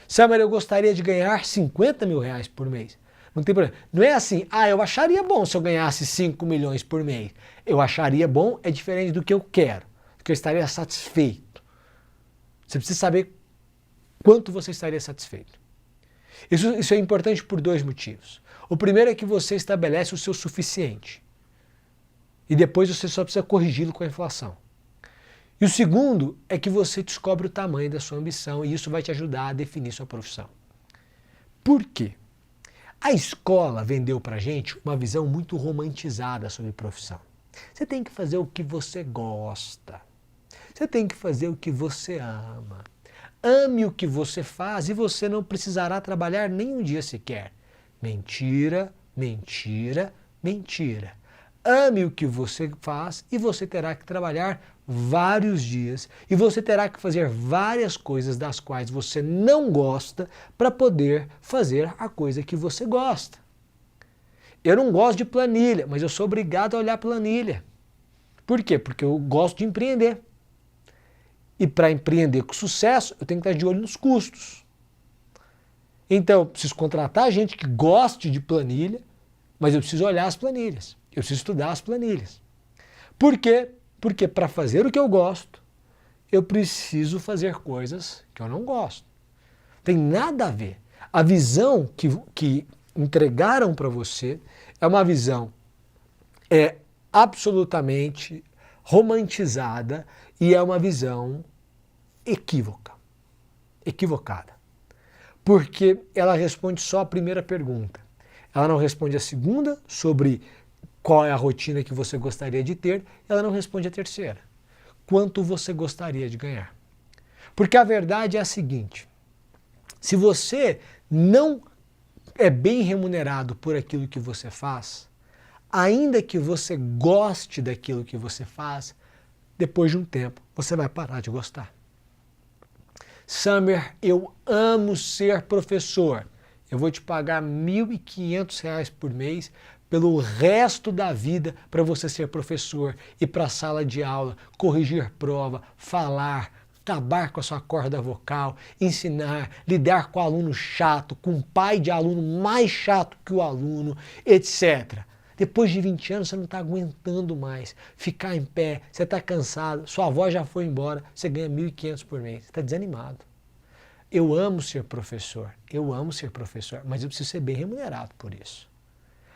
Samer, eu gostaria de ganhar 50 mil reais por mês. Não tem problema. Não é assim, eu acharia bom se eu ganhasse 5 milhões por mês. Eu acharia bom é diferente do que eu quero, do que eu estaria satisfeito. Você precisa saber quanto você estaria satisfeito. Isso é importante por dois motivos. O primeiro é que você estabelece o seu suficiente. E depois você só precisa corrigi-lo com a inflação. E o segundo é que você descobre o tamanho da sua ambição e isso vai te ajudar a definir sua profissão. Por quê? A escola vendeu pra gente uma visão muito romantizada sobre profissão. Você tem que fazer o que você gosta. Você tem que fazer o que você ama. Ame o que você faz e você não precisará trabalhar nem um dia sequer. Mentira, mentira, mentira. Ame o que você faz e você terá que trabalhar vários dias e você terá que fazer várias coisas das quais você não gosta para poder fazer a coisa que você gosta. Eu não gosto de planilha, mas eu sou obrigado a olhar planilha. Por quê? Porque eu gosto de empreender. E para empreender com sucesso, eu tenho que estar de olho nos custos. Então, eu preciso contratar gente que goste de planilha, mas eu preciso olhar as planilhas. Eu preciso estudar as planilhas. Por quê? Porque para fazer o que eu gosto, eu preciso fazer coisas que eu não gosto. Tem nada a ver. A visão que entregaram para você é uma visão absolutamente romantizada e é uma visão equivocada. Porque ela responde só a primeira pergunta. Ela não responde a segunda, sobre qual é a rotina que você gostaria de ter, ela não responde a terceira. Quanto você gostaria de ganhar? Porque a verdade é a seguinte, se você não é bem remunerado por aquilo que você faz, ainda que você goste daquilo que você faz, depois de um tempo você vai parar de gostar. Samer, eu amo ser professor. Eu vou te pagar R$ 1.500 por mês pelo resto da vida para você ser professor, ir para a sala de aula, corrigir prova, falar, acabar com a sua corda vocal, ensinar, lidar com aluno chato, com pai de aluno mais chato que o aluno, etc. Depois de 20 anos você não está aguentando mais ficar em pé, você está cansado, sua avó já foi embora, você ganha R$ 1.500 por mês, você está desanimado. Eu amo ser professor, mas eu preciso ser bem remunerado por isso.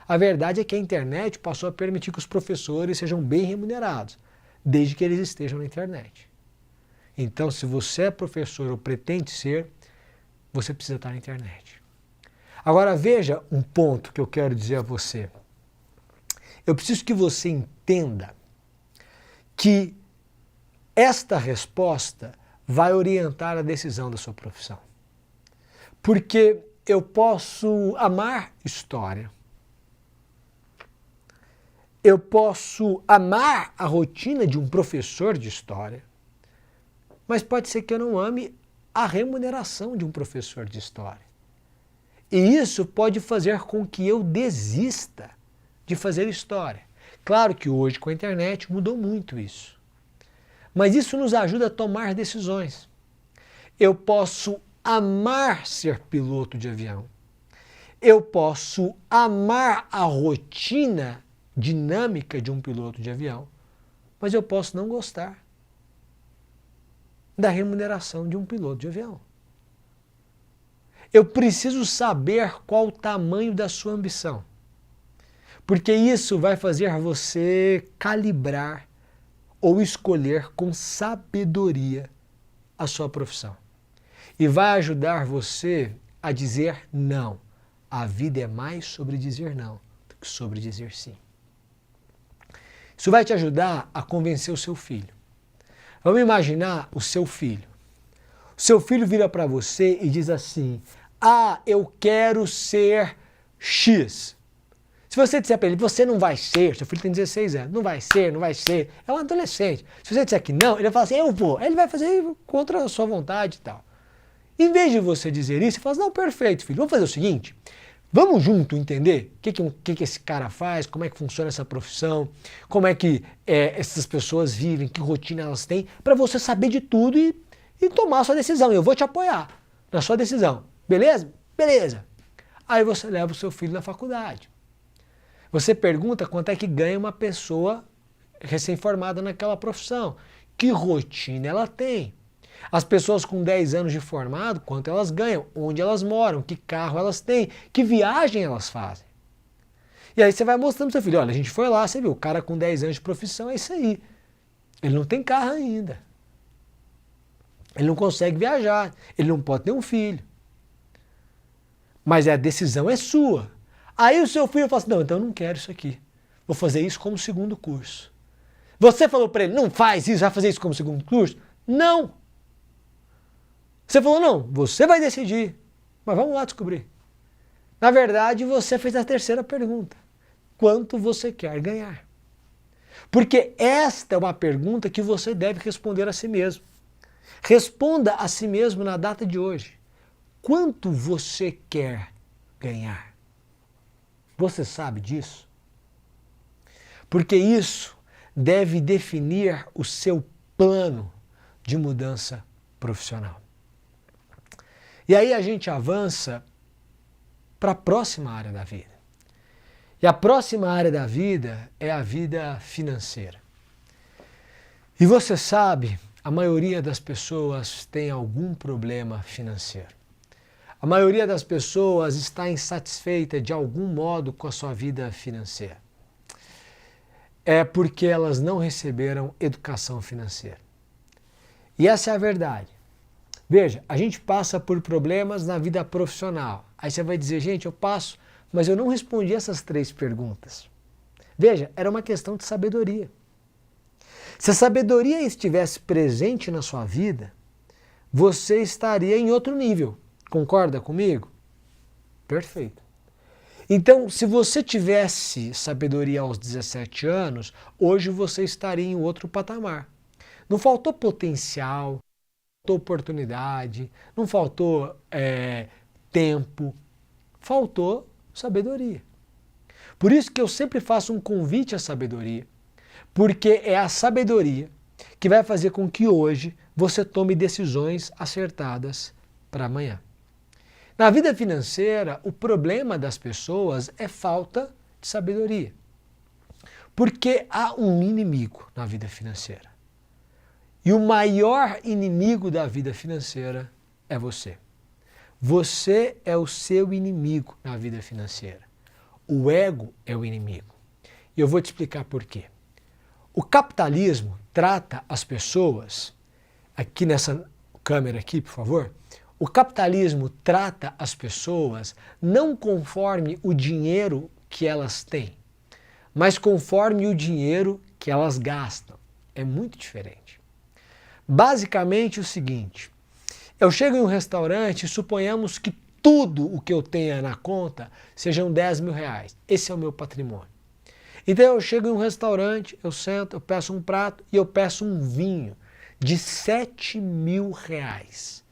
A verdade é que a internet passou a permitir que os professores sejam bem remunerados, desde que eles estejam na internet. Então, se você é professor ou pretende ser, você precisa estar na internet. Agora veja um ponto que eu quero dizer a você. Eu preciso que você entenda que esta resposta vai orientar a decisão da sua profissão. Porque eu posso amar história, eu posso amar a rotina de um professor de história, mas pode ser que eu não ame a remuneração de um professor de história. E isso pode fazer com que eu desista de fazer história. Claro que hoje com a internet mudou muito isso. Mas isso nos ajuda a tomar decisões. Eu posso amar ser piloto de avião. Eu posso amar a rotina dinâmica de um piloto de avião, mas eu posso não gostar da remuneração de um piloto de avião. Eu preciso saber qual o tamanho da sua ambição, porque isso vai fazer você calibrar ou escolher com sabedoria a sua profissão. E vai ajudar você a dizer não. A vida é mais sobre dizer não do que sobre dizer sim. Isso vai te ajudar a convencer o seu filho. Vamos imaginar o seu filho. O seu filho vira para você e diz assim: ah, eu quero ser X. Se você disser para ele, você não vai ser, seu filho tem 16 anos, não vai ser, não vai ser, é um adolescente. Se você disser que não, ele vai falar assim, eu vou. Aí ele vai fazer contra a sua vontade e tal. Em vez de você dizer isso, você fala assim, não, perfeito, filho, vamos fazer o seguinte, vamos junto entender o que esse cara faz, como é que funciona essa profissão, como é que essas pessoas vivem, que rotina elas têm, para você saber de tudo e tomar a sua decisão. Eu vou te apoiar na sua decisão. Beleza? Beleza. Aí você leva o seu filho na faculdade. Você pergunta quanto é que ganha uma pessoa recém-formada naquela profissão. Que rotina ela tem. As pessoas com 10 anos de formado, quanto elas ganham, onde elas moram, que carro elas têm, que viagem elas fazem. E aí você vai mostrando pro seu filho, olha, a gente foi lá, você viu, o cara com 10 anos de profissão é isso aí. Ele não tem carro ainda. Ele não consegue viajar, ele não pode ter um filho. Mas a decisão é sua. Aí o seu filho fala assim, não, então eu não quero isso aqui. Vou fazer isso como segundo curso. Você falou para ele, não faz isso, vai fazer isso como segundo curso? Não. Você falou, não, você vai decidir. Mas vamos lá descobrir. Na verdade, você fez a terceira pergunta. Quanto você quer ganhar? Porque esta é uma pergunta que você deve responder a si mesmo. Responda a si mesmo na data de hoje. Quanto você quer ganhar? Você sabe disso? Porque isso deve definir o seu plano de mudança profissional. E aí a gente avança para a próxima área da vida. E a próxima área da vida é a vida financeira. E você sabe, a maioria das pessoas tem algum problema financeiro. A maioria das pessoas está insatisfeita de algum modo com a sua vida financeira. É porque elas não receberam educação financeira. E essa é a verdade. Veja, a gente passa por problemas na vida profissional. Aí você vai dizer, gente, eu passo, mas eu não respondi essas 3 perguntas. Veja, era uma questão de sabedoria. Se a sabedoria estivesse presente na sua vida, você estaria em outro nível. Concorda comigo? Perfeito. Então, se você tivesse sabedoria aos 17 anos, hoje você estaria em outro patamar. Não faltou potencial, não faltou oportunidade, não faltou tempo, faltou sabedoria. Por isso que eu sempre faço um convite à sabedoria, porque é a sabedoria que vai fazer com que hoje você tome decisões acertadas para amanhã. Na vida financeira, o problema das pessoas é falta de sabedoria. Porque há um inimigo na vida financeira. E o maior inimigo da vida financeira é você. Você é o seu inimigo na vida financeira. O ego é o inimigo. E eu vou te explicar por quê. O capitalismo trata as pessoas, aqui nessa câmera aqui, por favor, o capitalismo trata as pessoas não conforme o dinheiro que elas têm, mas conforme o dinheiro que elas gastam. É muito diferente. Basicamente o seguinte, eu chego em um restaurante e suponhamos que tudo o que eu tenha na conta sejam 10 mil reais. Esse é o meu patrimônio. Então eu chego em um restaurante, eu sento, eu peço um prato e eu peço um vinho de 7 mil reais.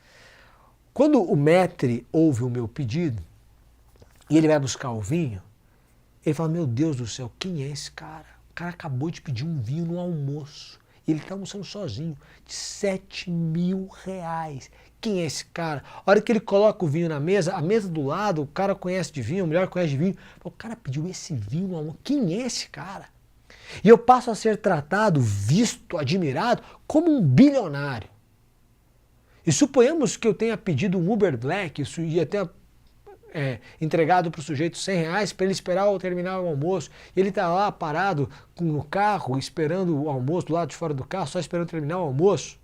Quando o maître ouve o meu pedido e ele vai buscar o vinho, ele fala, meu Deus do céu, quem é esse cara? O cara acabou de pedir um vinho no almoço. Ele está almoçando sozinho, de 7 mil reais. Quem é esse cara? A hora que ele coloca o vinho na mesa, a mesa do lado, o cara conhece de vinho, a mulher conhece de vinho. O cara pediu esse vinho no almoço. Quem é esse cara? E eu passo a ser tratado, visto, admirado, como um bilionário. E suponhamos que eu tenha pedido um Uber Black, isso ia ter entregado para o sujeito 100 reais para ele esperar eu terminar o almoço. E ele está lá parado no carro, esperando o almoço, do lado de fora do carro, só esperando terminar o almoço.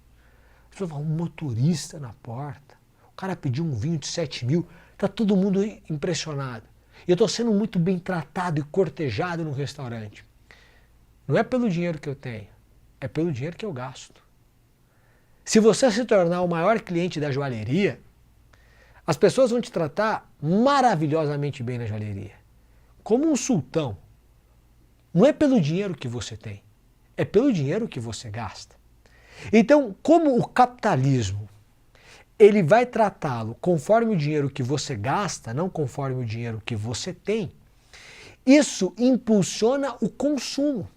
Um motorista na porta, o cara pediu um vinho de 7 mil, está todo mundo impressionado. E eu estou sendo muito bem tratado e cortejado no restaurante. Não é pelo dinheiro que eu tenho, é pelo dinheiro que eu gasto. Se você se tornar o maior cliente da joalheria, as pessoas vão te tratar maravilhosamente bem na joalheria. Como um sultão. Não é pelo dinheiro que você tem, é pelo dinheiro que você gasta. Então, como o capitalismo, ele vai tratá-lo conforme o dinheiro que você gasta, não conforme o dinheiro que você tem, isso impulsiona o consumo.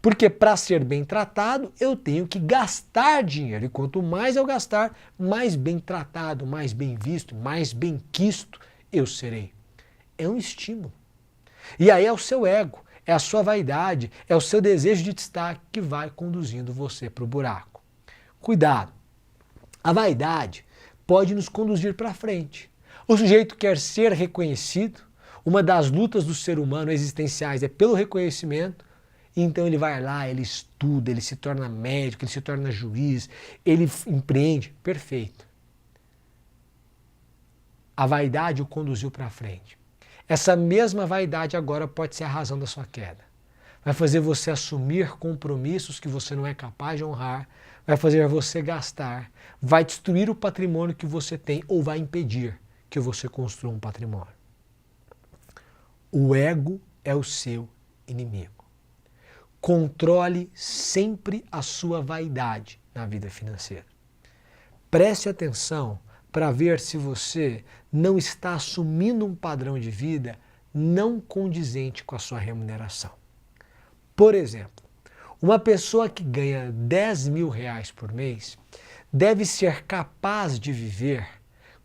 Porque para ser bem tratado, eu tenho que gastar dinheiro. E quanto mais eu gastar, mais bem tratado, mais bem visto, mais bem quisto eu serei. É um estímulo. E aí é o seu ego, é a sua vaidade, é o seu desejo de destaque que vai conduzindo você para o buraco. Cuidado! A vaidade pode nos conduzir para frente. O sujeito quer ser reconhecido, uma das lutas do ser humano existenciais é pelo reconhecimento. Então ele vai lá, ele estuda, ele se torna médico, ele se torna juiz, ele empreende. Perfeito. A vaidade o conduziu para frente. Essa mesma vaidade agora pode ser a razão da sua queda. Vai fazer você assumir compromissos que você não é capaz de honrar, vai fazer você gastar, vai destruir o patrimônio que você tem ou vai impedir que você construa um patrimônio. O ego é o seu inimigo. Controle sempre a sua vaidade na vida financeira. Preste atenção para ver se você não está assumindo um padrão de vida não condizente com a sua remuneração. Por exemplo, uma pessoa que ganha 10 mil reais por mês deve ser capaz de viver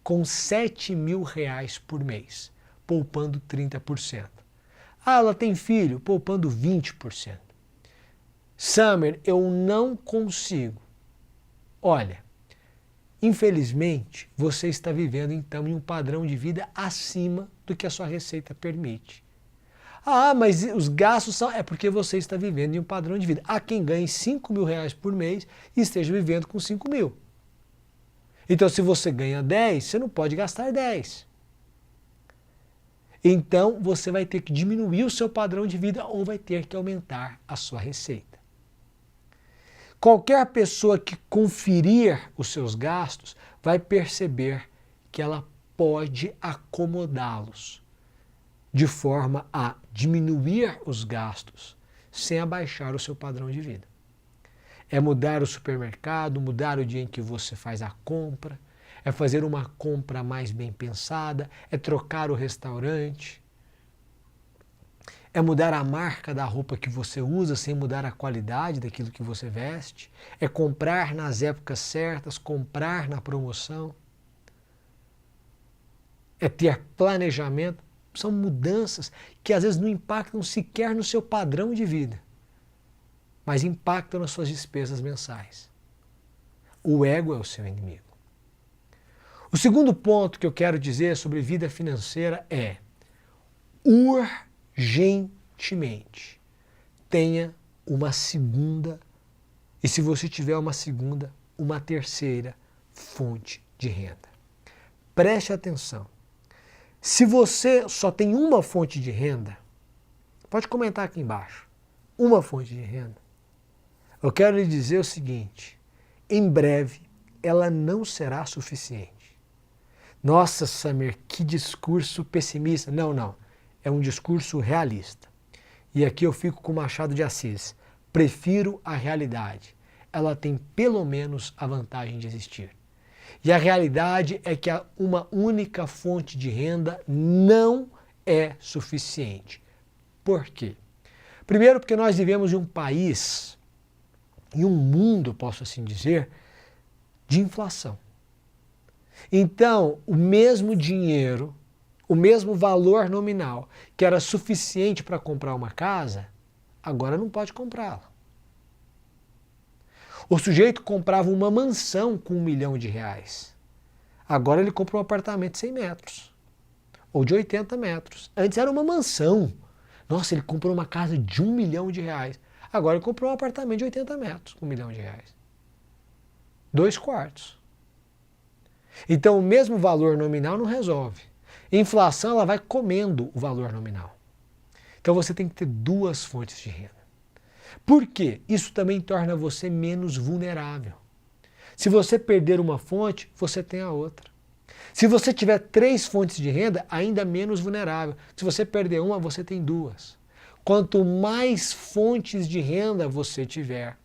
com 7 mil reais por mês, poupando 30%. Ah, ela tem filho, poupando 20%. Summer, eu não consigo. Olha, infelizmente, você está vivendo então em um padrão de vida acima do que a sua receita permite. Ah, mas os gastos são... É porque você está vivendo em um padrão de vida. Há quem ganhe 5 mil reais por mês e esteja vivendo com 5 mil. Então, se você ganha 10, você não pode gastar 10. Então, você vai ter que diminuir o seu padrão de vida ou vai ter que aumentar a sua receita. Qualquer pessoa que conferir os seus gastos vai perceber que ela pode acomodá-los de forma a diminuir os gastos sem abaixar o seu padrão de vida. É mudar o supermercado, mudar o dia em que você faz a compra, é fazer uma compra mais bem pensada, é trocar o restaurante, é mudar a marca da roupa que você usa sem mudar a qualidade daquilo que você veste, é comprar nas épocas certas, comprar na promoção, é ter planejamento. São mudanças que às vezes não impactam sequer no seu padrão de vida, mas impactam nas suas despesas mensais. O ego é o seu inimigo. O segundo ponto que eu quero dizer sobre vida financeira é: urgentemente tenha uma segunda, e se você tiver uma segunda, uma terceira fonte de renda. Preste atenção. Se você só tem uma fonte de renda, pode comentar aqui embaixo, uma fonte de renda, eu quero lhe dizer o seguinte, em breve ela não será suficiente. Nossa, Samir, que discurso pessimista. Não, não. É um discurso realista. E aqui eu fico com Machado de Assis. Prefiro a realidade. Ela tem pelo menos a vantagem de existir. E a realidade é que uma única fonte de renda não é suficiente. Por quê? Primeiro, porque nós vivemos em um país, em um mundo, posso assim dizer, de inflação. Então, o mesmo dinheiro, o mesmo valor nominal que era suficiente para comprar uma casa, agora não pode comprá-la. O sujeito comprava uma mansão com R$1 milhão. Agora ele compra um apartamento de 100 metros. Ou de 80 metros. Antes era uma mansão. Nossa, ele comprou uma casa de R$1 milhão. Agora ele comprou um apartamento de 80 metros com R$1 milhão. 2 quartos. Então o mesmo valor nominal não resolve. Inflação ela vai comendo o valor nominal. Então você tem que ter duas fontes de renda. Por quê? Isso também torna você menos vulnerável. Se você perder uma fonte, você tem a outra. Se você tiver 3 fontes de renda, ainda menos vulnerável. Se você perder uma, você tem 2. Quanto mais fontes de renda você tiver,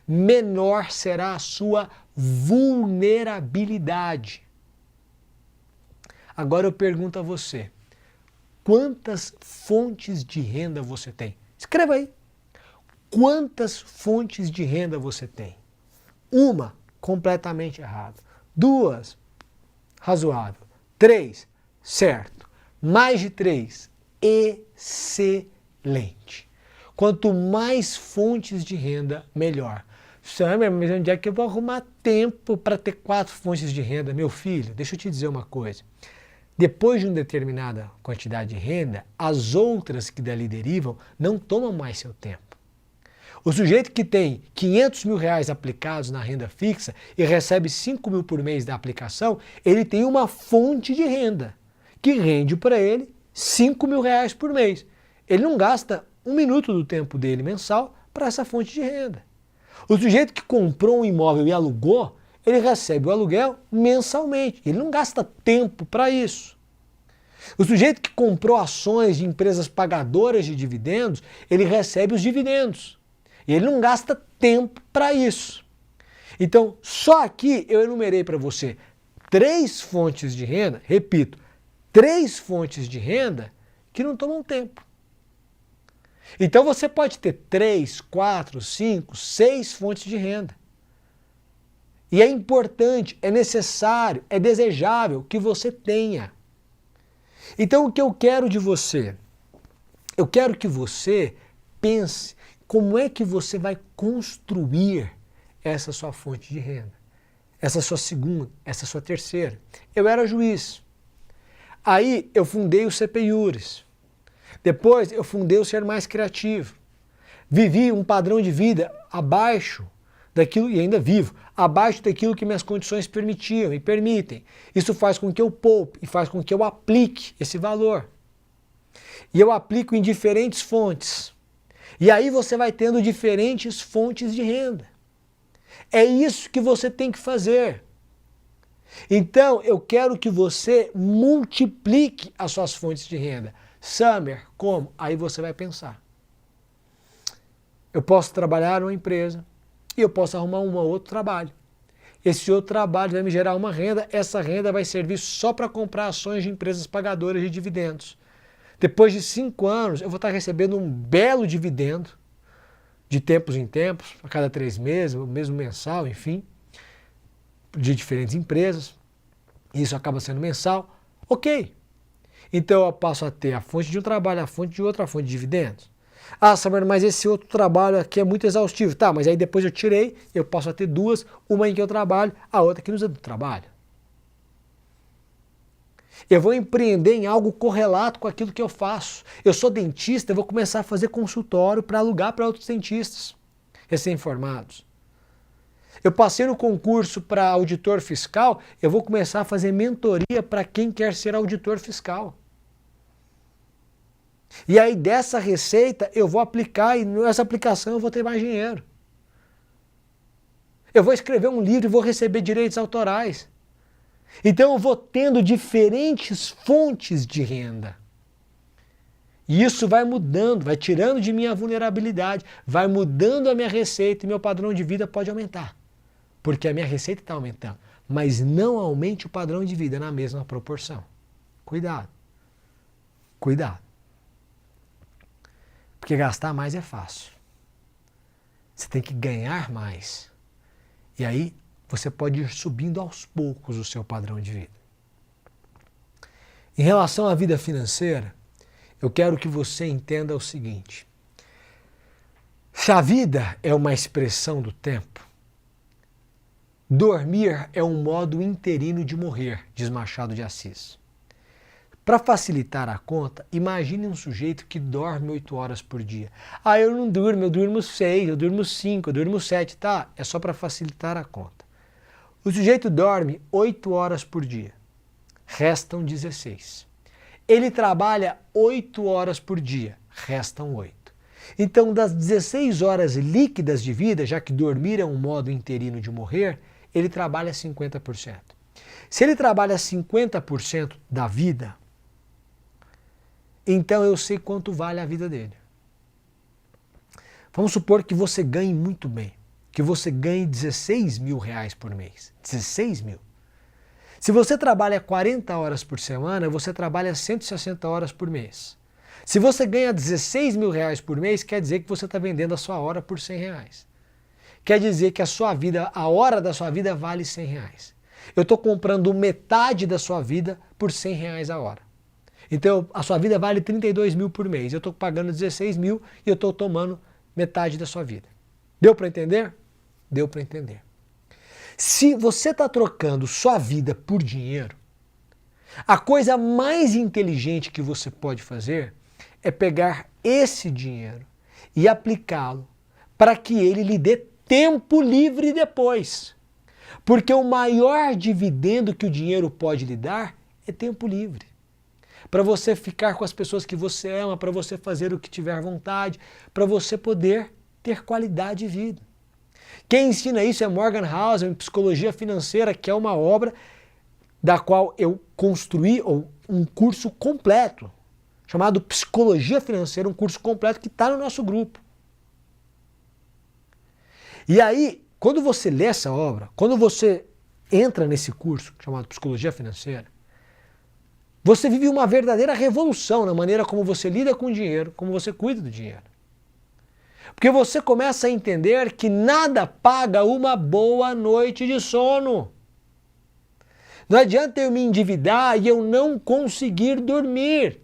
menor será a sua vulnerabilidade. Agora eu pergunto a você, quantas fontes de renda você tem? Escreva aí. Quantas fontes de renda você tem? Uma, completamente errado. 2, razoável. 3, certo. Mais de 3, excelente. Quanto mais fontes de renda, melhor. Samir, mas onde é que eu vou arrumar tempo para ter 4 fontes de renda? Meu filho, deixa eu te dizer uma coisa. Depois de uma determinada quantidade de renda, as outras que dali derivam não tomam mais seu tempo. O sujeito que tem R$500 mil aplicados na renda fixa e recebe 5 mil por mês da aplicação, ele tem uma fonte de renda que rende para ele 5 mil reais por mês. Ele não gasta 1 minuto do tempo dele mensal para essa fonte de renda. O sujeito que comprou um imóvel e alugou, ele recebe o aluguel mensalmente. Ele não gasta tempo para isso. O sujeito que comprou ações de empresas pagadoras de dividendos, ele recebe os dividendos. E ele não gasta tempo para isso. Então, só aqui eu enumerei para você 3 fontes de renda, repito, 3 fontes de renda que não tomam tempo. Então você pode ter 3, 4, 5, 6 fontes de renda. E é importante, é necessário, é desejável que você tenha. Então o que eu quero de você? Eu quero que você pense como é que você vai construir essa sua fonte de renda. Essa sua segunda, essa sua terceira. Eu era juiz. Aí eu fundei o CP Iuris. Depois eu fundei o Ser Mais Criativo. Vivi um padrão de vida abaixo daquilo, e ainda vivo, abaixo daquilo que minhas condições permitiam e permitem. Isso faz com que eu poupe e faz com que eu aplique esse valor. E eu aplico em diferentes fontes. E aí você vai tendo diferentes fontes de renda. É isso que você tem que fazer. Então, eu quero que você multiplique as suas fontes de renda. Samir, como? Aí você vai pensar. Eu posso trabalhar numa empresa e eu posso arrumar um outro trabalho. Esse outro trabalho vai me gerar uma renda, essa renda vai servir só para comprar ações de empresas pagadoras de dividendos. Depois de 5 anos, eu vou estar recebendo um belo dividendo, de tempos em tempos, a cada 3 meses, ou mesmo mensal, enfim, de diferentes empresas. Isso acaba sendo mensal. Ok. Então eu passo a ter a fonte de um trabalho, a fonte de outra, a fonte de dividendos. Ah, Samir, mas esse outro trabalho aqui é muito exaustivo. Tá, mas aí depois eu tirei, eu passo a ter 2, uma em que eu trabalho, a outra que não usa do trabalho. Eu vou empreender em algo correlato com aquilo que eu faço. Eu sou dentista, eu vou começar a fazer consultório para alugar para outros dentistas recém-formados. Eu passei no concurso para auditor fiscal, eu vou começar a fazer mentoria para quem quer ser auditor fiscal. E aí dessa receita eu vou aplicar e nessa aplicação eu vou ter mais dinheiro. Eu vou escrever um livro e vou receber direitos autorais. Então eu vou tendo diferentes fontes de renda. E isso vai mudando, vai tirando de mim a vulnerabilidade, vai mudando a minha receita e meu padrão de vida pode aumentar. Porque a minha receita está aumentando. Mas não aumente o padrão de vida na mesma proporção. Cuidado. Cuidado. Porque gastar mais é fácil. Você tem que ganhar mais. E aí você pode ir subindo aos poucos o seu padrão de vida. Em relação à vida financeira, eu quero que você entenda o seguinte. Se a vida é uma expressão do tempo, dormir é um modo interino de morrer, diz Machado de Assis. Para facilitar a conta, imagine um sujeito que dorme 8 horas por dia. Ah, eu não durmo, eu durmo 6, eu durmo 5, eu durmo 7, tá? É só para facilitar a conta. O sujeito dorme 8 horas por dia, restam 16. Ele trabalha 8 horas por dia, restam 8. Então, das 16 horas líquidas de vida, já que dormir é um modo interino de morrer, ele trabalha 50%. Se ele trabalha 50% da vida, então eu sei quanto vale a vida dele. Vamos supor que você ganhe muito bem, que você ganhe 16 mil reais por mês. 16 mil. Se você trabalha 40 horas por semana, você trabalha 160 horas por mês. Se você ganha 16 mil reais por mês, quer dizer que você está vendendo a sua hora por 100 reais. Quer dizer que a sua vida, a hora da sua vida vale 100 reais. Eu estou comprando metade da sua vida por 100 reais a hora. Então a sua vida vale 32 mil por mês. Eu estou pagando 16 mil e eu estou tomando metade da sua vida. Deu para entender? Deu para entender. Se você está trocando sua vida por dinheiro, a coisa mais inteligente que você pode fazer é pegar esse dinheiro e aplicá-lo para que ele lhe dê tempo livre depois. Porque o maior dividendo que o dinheiro pode lhe dar é tempo livre. Para você ficar com as pessoas que você ama, para você fazer o que tiver vontade, para você poder ter qualidade de vida. Quem ensina isso é Morgan Housel, em Psicologia Financeira, que é uma obra da qual eu construí um curso completo, chamado Psicologia Financeira, um curso completo que está no nosso grupo. E aí, quando você lê essa obra, quando você entra nesse curso chamado Psicologia Financeira, você vive uma verdadeira revolução na maneira como você lida com o dinheiro, como você cuida do dinheiro. Porque você começa a entender que nada paga uma boa noite de sono. Não adianta eu me endividar e eu não conseguir dormir.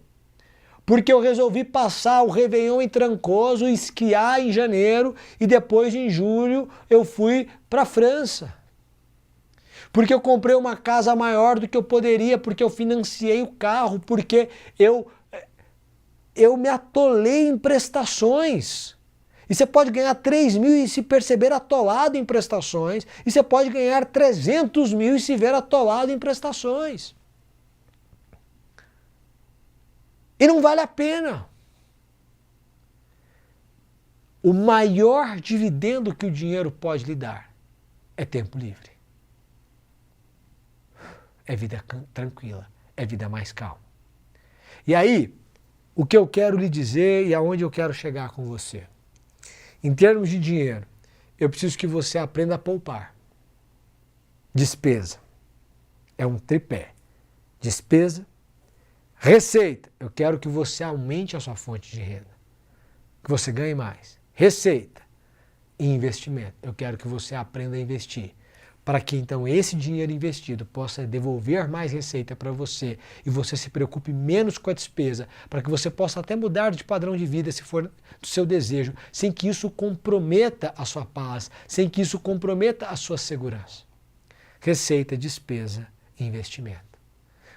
Porque eu resolvi passar o Réveillon em Trancoso, esquiar em janeiro e depois em julho eu fui para a França. Porque eu comprei uma casa maior do que eu poderia, porque eu financiei o carro, porque eu me atolei em prestações. E você pode ganhar 3 mil e se perceber atolado em prestações, e você pode ganhar 300 mil e se ver atolado em prestações. E não vale a pena. O maior dividendo que o dinheiro pode lhe dar é tempo livre. É vida tranquila, é vida mais calma. E aí, o que eu quero lhe dizer e aonde eu quero chegar com você? Em termos de dinheiro, eu preciso que você aprenda a poupar. Despesa. É um tripé. Despesa, receita. Eu quero que você aumente a sua fonte de renda. Que você ganhe mais. Receita e investimento. Eu quero que você aprenda a investir. Para que então esse dinheiro investido possa devolver mais receita para você e você se preocupe menos com a despesa, para que você possa até mudar de padrão de vida se for do seu desejo, sem que isso comprometa a sua paz, sem que isso comprometa a sua segurança. Receita, despesa e investimento.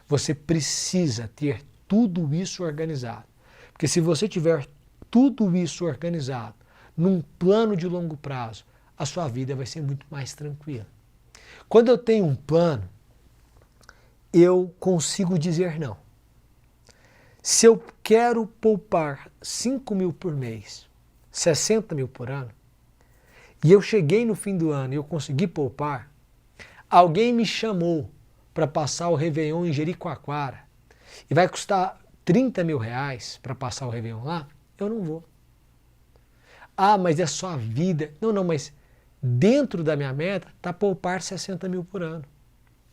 você precisa ter tudo isso organizado. Porque se você tiver tudo isso organizado, num plano de longo prazo, a sua vida vai ser muito mais tranquila. Quando eu tenho um plano, eu consigo dizer não. Se eu quero poupar 5 mil por mês, 60 mil por ano, e eu cheguei no fim do ano e eu consegui poupar, alguém me chamou para passar o Réveillon em Jericoacoara e vai custar 30 mil reais para passar o Réveillon lá, eu não vou. Ah, mas é só a vida. Não, mas dentro da minha meta está poupar 60 mil por ano.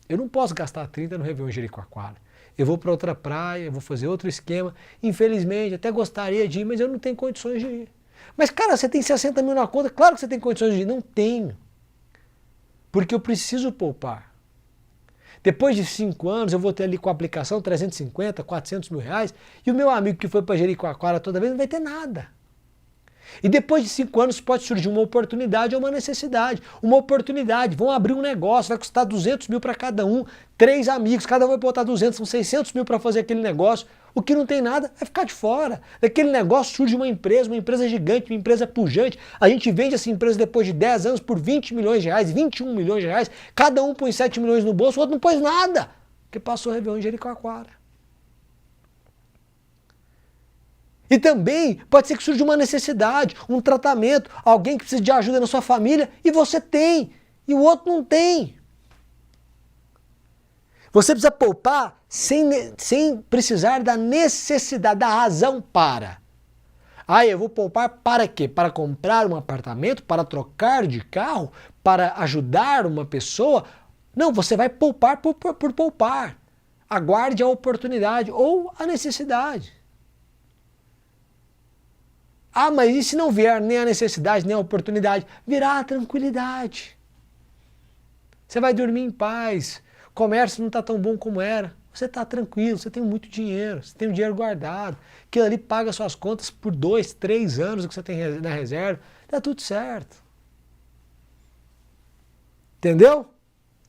Eu não posso gastar 30 no Réveillon em Jericoacoara. Eu vou para outra praia, eu vou fazer outro esquema. Infelizmente, até gostaria de ir, mas eu não tenho condições de ir. Mas, cara, você tem 60 mil na conta, claro que você tem condições de ir. Não tenho. Porque eu preciso poupar. Depois de 5 anos, eu vou ter ali com a aplicação 350, 400 mil reais, e o meu amigo que foi para Jericoacoara toda vez não vai ter nada. E depois de 5 anos pode surgir uma oportunidade ou uma necessidade. Uma oportunidade, vão abrir um negócio, vai custar 200 mil para cada um, 3 amigos, cada um vai botar 200, são 600 mil para fazer aquele negócio. O que não tem nada vai ficar de fora. Daquele negócio surge uma empresa gigante, uma empresa pujante. A gente vende essa empresa depois de 10 anos por 20 milhões de reais, 21 milhões de reais. Cada um põe 7 milhões no bolso, o outro não pôs nada. Porque passou o Réveillon em Jericoacoara. E também pode ser que surja uma necessidade, um tratamento, alguém que precisa de ajuda na sua família e você tem, e o outro não tem. Você precisa poupar sem precisar da necessidade, da razão para. Ah, eu vou poupar para quê? Para comprar um apartamento, para trocar de carro, para ajudar uma pessoa? Não, você vai poupar por poupar. Aguarde a oportunidade ou a necessidade. Ah, mas e se não vier nem a necessidade, nem a oportunidade? Virá a tranquilidade. Você vai dormir em paz. O comércio não está tão bom como era. Você está tranquilo, você tem muito dinheiro, você tem o dinheiro guardado. Aquilo ali paga suas contas por 2, 3 anos que você tem na reserva. Está tudo certo. Entendeu?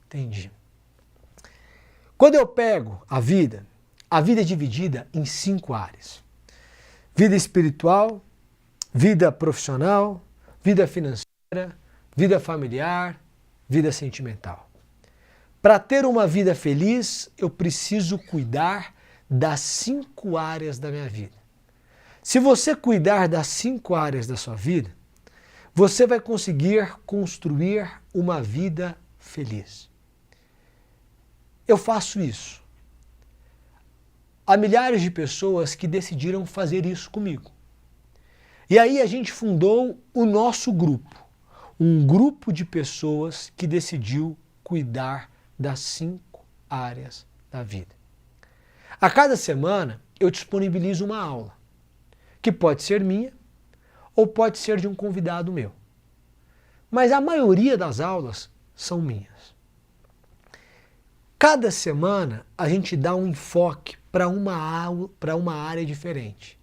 Entendi. Quando eu pego a vida é dividida em 5 áreas. Vida espiritual, vida profissional, vida financeira, vida familiar, vida sentimental. Para ter uma vida feliz, eu preciso cuidar das 5 áreas da minha vida. Se você cuidar das 5 áreas da sua vida, você vai conseguir construir uma vida feliz. Eu faço isso. Há milhares de pessoas que decidiram fazer isso comigo. E aí a gente fundou o nosso grupo, um grupo de pessoas que decidiu cuidar das 5 áreas da vida. A cada semana eu disponibilizo uma aula, que pode ser minha ou pode ser de um convidado meu. Mas a maioria das aulas são minhas. Cada semana a gente dá um enfoque para uma área diferente.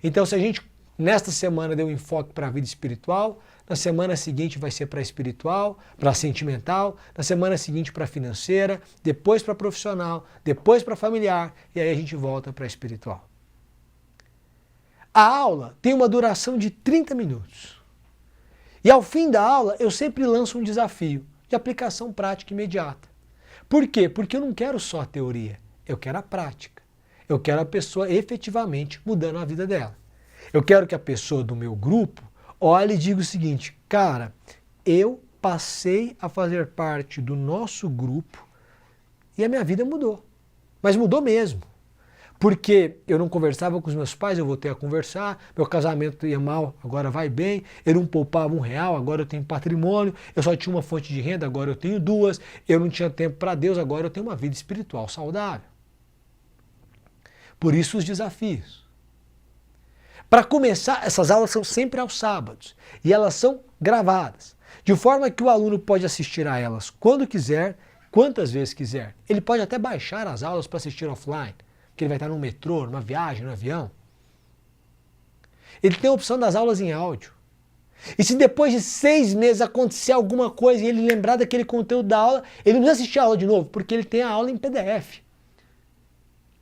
Então se a gente nesta semana deu enfoque para a vida espiritual, na semana seguinte vai ser para a espiritual, para a sentimental, na semana seguinte para a financeira, depois para a profissional, depois para a familiar e aí a gente volta para a espiritual. A aula tem uma duração de 30 minutos. E ao fim da aula eu sempre lanço um desafio de aplicação prática imediata. Por quê? Porque eu não quero só a teoria, eu quero a prática. Eu quero a pessoa efetivamente mudando a vida dela. Eu quero que a pessoa do meu grupo olhe e diga o seguinte, cara, eu passei a fazer parte do nosso grupo e a minha vida mudou. Mas mudou mesmo. Porque eu não conversava com os meus pais, eu voltei a conversar, meu casamento ia mal, agora vai bem, eu não poupava R$1, agora eu tenho patrimônio, eu só tinha uma fonte de renda, agora eu tenho 2, eu não tinha tempo para Deus, agora eu tenho uma vida espiritual saudável. Por isso os desafios. Para começar, essas aulas são sempre aos sábados e elas são gravadas, de forma que o aluno pode assistir a elas quando quiser, quantas vezes quiser. Ele pode até baixar as aulas para assistir offline, que ele vai estar no metrô, numa viagem, no avião. Ele tem a opção das aulas em áudio. E se depois de 6 meses acontecer alguma coisa e ele lembrar daquele conteúdo da aula, ele não precisa assistir a aula de novo, porque ele tem a aula em PDF.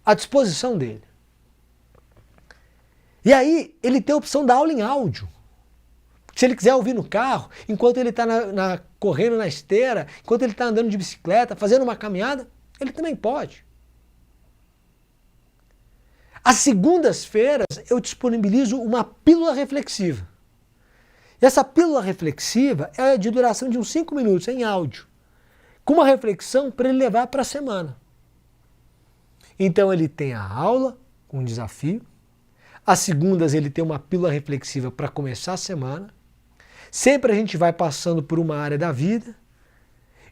à disposição dele. E aí ele tem a opção da aula em áudio. Se ele quiser ouvir no carro, enquanto ele está correndo na esteira, enquanto ele está andando de bicicleta, fazendo uma caminhada, ele também pode. Às segundas-feiras eu disponibilizo uma pílula reflexiva. E essa pílula reflexiva é de duração de uns 5 minutos, em áudio, com uma reflexão para ele levar para a semana. Então ele tem a aula, um desafio. Às segundas ele tem uma pílula reflexiva para começar a semana. Sempre a gente vai passando por uma área da vida.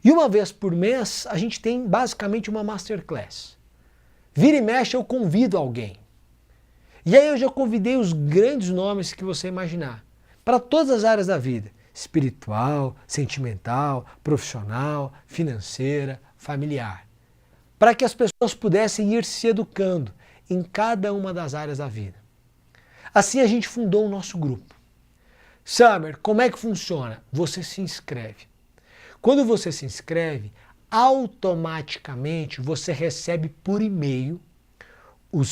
E uma vez por mês a gente tem basicamente uma masterclass. Vira e mexe eu convido alguém. E aí eu já convidei os grandes nomes que você imaginar. Para todas as áreas da vida. Espiritual, sentimental, profissional, financeira, familiar. Para que as pessoas pudessem ir se educando em cada uma das áreas da vida. Assim a gente fundou o nosso grupo. Summer, como é que funciona? Você se inscreve. Quando você se inscreve, automaticamente você recebe por e-mail o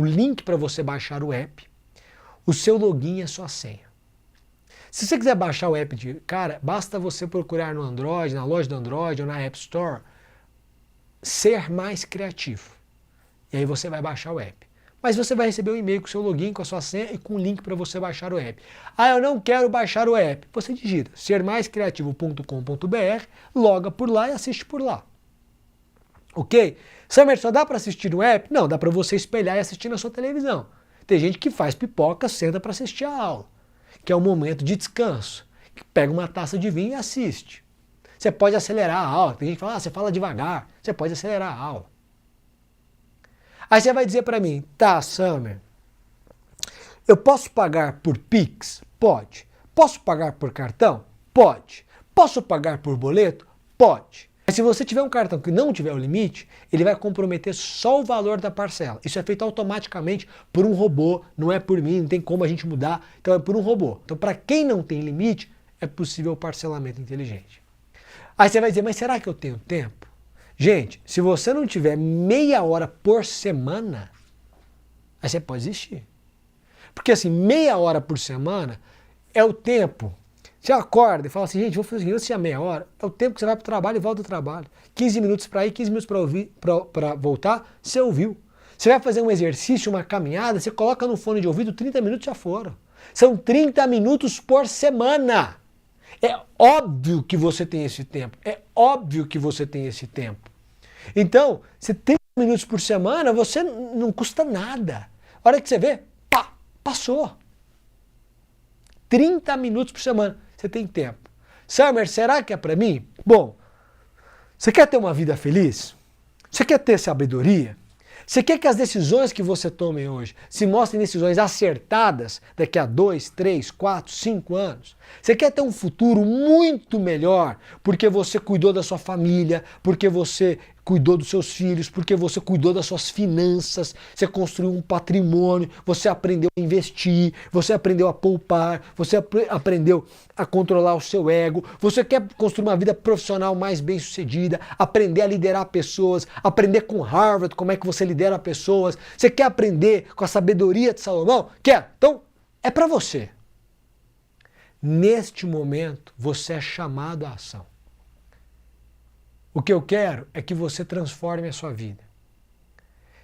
link para você baixar o app, o seu login e a sua senha. Se você quiser baixar o app de cara, basta você procurar no Android, na loja do Android ou na App Store, Ser Mais Criativo. E aí você vai baixar o app. Mas você vai receber um e-mail com o seu login, com a sua senha e com o link para você baixar o app. Ah, eu não quero baixar o app. Você digita sermaiscriativo.com.br, loga por lá e assiste por lá. Ok? Summer, só dá para assistir no app? Não, dá para você espelhar e assistir na sua televisão. Tem gente que faz pipoca, senta para assistir a aula, que é um momento de descanso, que pega uma taça de vinho e assiste. Você pode acelerar a aula. Tem gente que fala, você fala devagar. Você pode acelerar a aula. Aí você vai dizer para mim, tá, Summer, eu posso pagar por Pix? Pode. Posso pagar por cartão? Pode. Posso pagar por boleto? Pode. Mas se você tiver um cartão que não tiver o limite, ele vai comprometer só o valor da parcela. Isso é feito automaticamente por um robô, não é por mim, não tem como a gente mudar, então é por um robô. Então para quem não tem limite, é possível o parcelamento inteligente. Aí você vai dizer, mas será que eu tenho tempo? Gente, se você não tiver meia hora por semana, aí você pode desistir. Porque assim, meia hora por semana é o tempo. Você acorda e fala assim, gente, vou fazer o seguinte, se é meia hora, é o tempo que você vai para o trabalho e volta do trabalho. 15 minutos para ir, 15 minutos para voltar, você ouviu. Você vai fazer um exercício, uma caminhada, você coloca no fone de ouvido, 30 minutos já foram. São 30 minutos por semana. É óbvio que você tem esse tempo. É óbvio que você tem esse tempo. Então, se 30 minutos por semana, você não custa nada. A hora que você vê, pá, passou. 30 minutos por semana, você tem tempo. Summer, será que é para mim? Bom, você quer ter uma vida feliz? Você quer ter sabedoria? Você quer que as decisões que você tome hoje se mostrem decisões acertadas daqui a 2, 3, 4, 5 anos? Você quer ter um futuro muito melhor porque você cuidou da sua família, porque você cuidou dos seus filhos, porque você cuidou das suas finanças, você construiu um patrimônio, você aprendeu a investir, você aprendeu a poupar, você aprendeu a controlar o seu ego, você quer construir uma vida profissional mais bem-sucedida, aprender a liderar pessoas, aprender com Harvard como é que você lidera pessoas, você quer aprender com a sabedoria de Salomão? Quer? Então, é para você. Neste momento, você é chamado à ação. O que eu quero é que você transforme a sua vida.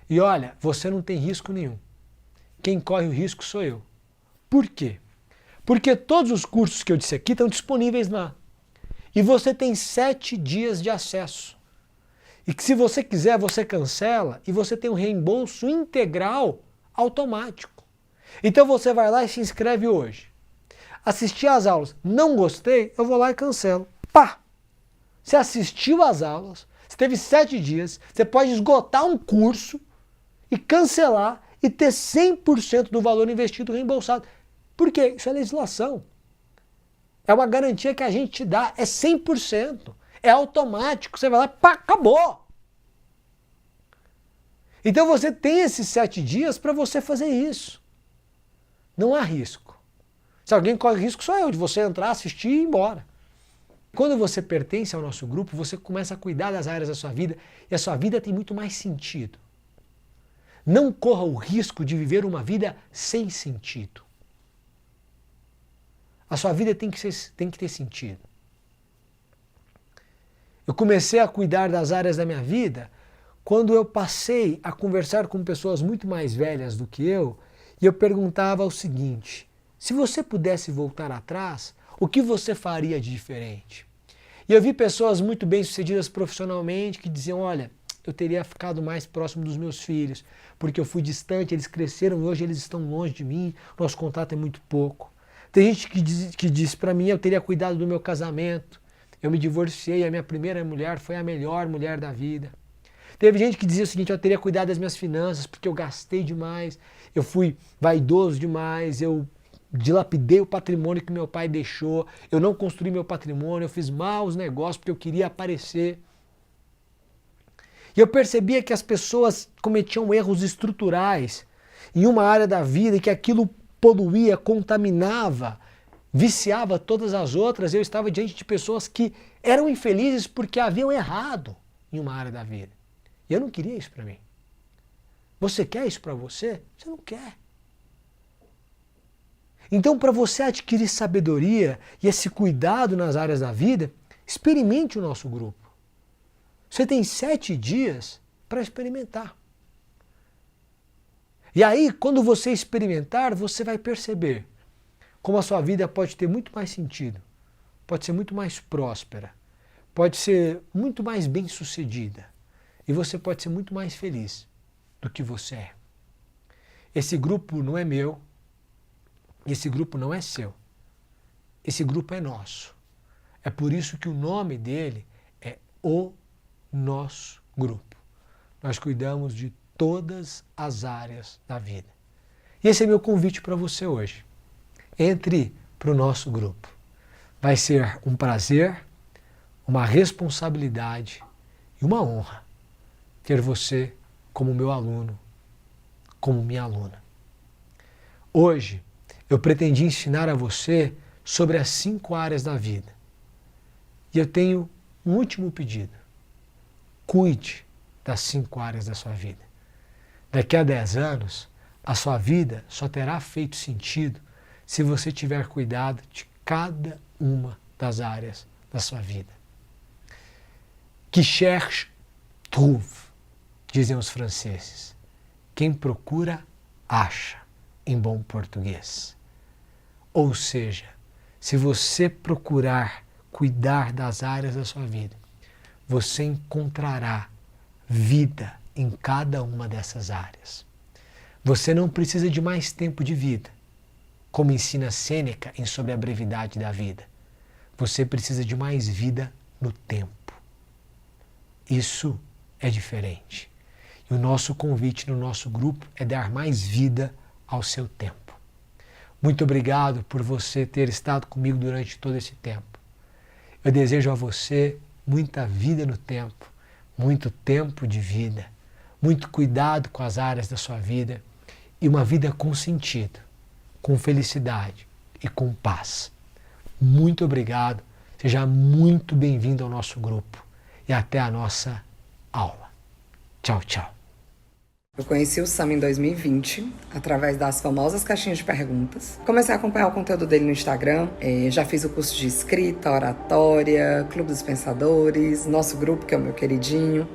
E olha, você não tem risco nenhum. Quem corre o risco sou eu. Por quê? Porque todos os cursos que eu disse aqui estão disponíveis lá. E você tem 7 dias de acesso. E que se você quiser, você cancela e você tem um reembolso integral automático. Então você vai lá e se inscreve hoje. Assistir às aulas, não gostei, eu vou lá e cancelo. Pá! Você assistiu às aulas, você teve 7 dias, você pode esgotar um curso e cancelar e ter 100% do valor investido reembolsado. Por quê? Isso é legislação. É uma garantia que a gente te dá, é 100%. É automático, você vai lá e pá, acabou. Então você tem esses 7 dias para você fazer isso. Não há risco. Se alguém corre risco, sou eu, de você entrar, assistir e ir embora. Quando você pertence ao nosso grupo, você começa a cuidar das áreas da sua vida e a sua vida tem muito mais sentido. Não corra o risco de viver uma vida sem sentido. A sua vida tem que ter sentido. Eu comecei a cuidar das áreas da minha vida quando eu passei a conversar com pessoas muito mais velhas do que eu e eu perguntava o seguinte: se você pudesse voltar atrás, o que você faria de diferente? E eu vi pessoas muito bem-sucedidas profissionalmente que diziam: olha, eu teria ficado mais próximo dos meus filhos, porque eu fui distante, eles cresceram e hoje eles estão longe de mim, nosso contato é muito pouco. Tem gente que diz para mim: eu teria cuidado do meu casamento, eu me divorciei, a minha primeira mulher foi a melhor mulher da vida. Teve gente que dizia o seguinte: eu teria cuidado das minhas finanças porque eu gastei demais, eu fui vaidoso demais, eu dilapidei o patrimônio que meu pai deixou, eu não construí meu patrimônio, eu fiz maus negócios porque eu queria aparecer. E eu percebia que as pessoas cometiam erros estruturais em uma área da vida e que aquilo poluía, contaminava, viciava todas as outras. Eu estava diante de pessoas que eram infelizes porque haviam errado em uma área da vida. E eu não queria isso para mim. Você quer isso para você? Você não quer. Então, para você adquirir sabedoria e esse cuidado nas áreas da vida, experimente o nosso grupo. Você tem 7 dias para experimentar. E aí, quando você experimentar, você vai perceber como a sua vida pode ter muito mais sentido, pode ser muito mais próspera, pode ser muito mais bem-sucedida e você pode ser muito mais feliz do que você é. Esse grupo não é meu, esse grupo não é seu, esse grupo é nosso. É por isso que o nome dele é O Nosso Grupo. Nós cuidamos de todas as áreas da vida. E esse é meu convite para você hoje. Entre para o nosso grupo. Vai ser um prazer, uma responsabilidade e uma honra ter você como meu aluno, como minha aluna. Hoje eu pretendi ensinar a você sobre as 5 áreas da vida. E eu tenho um último pedido. Cuide das 5 áreas da sua vida. Daqui a 10 anos, a sua vida só terá feito sentido se você tiver cuidado de cada uma das áreas da sua vida. Qui cherche, trouve, dizem os franceses. Quem procura, acha, em bom português. Ou seja, se você procurar cuidar das áreas da sua vida, você encontrará vida em cada uma dessas áreas. Você não precisa de mais tempo de vida, como ensina Sêneca em Sobre a Brevidade da Vida. Você precisa de mais vida no tempo. Isso é diferente. E o nosso convite no nosso grupo é dar mais vida ao seu tempo. Muito obrigado por você ter estado comigo durante todo esse tempo. Eu desejo a você muita vida no tempo, muito tempo de vida, muito cuidado com as áreas da sua vida e uma vida com sentido, com felicidade e com paz. Muito obrigado, seja muito bem-vindo ao nosso grupo e até a nossa aula. Tchau, tchau. Eu conheci o Sam em 2020, através das famosas caixinhas de perguntas. Comecei a acompanhar o conteúdo dele no Instagram, já fiz o curso de escrita, oratória, Clube dos Pensadores, nosso grupo, que é o meu queridinho.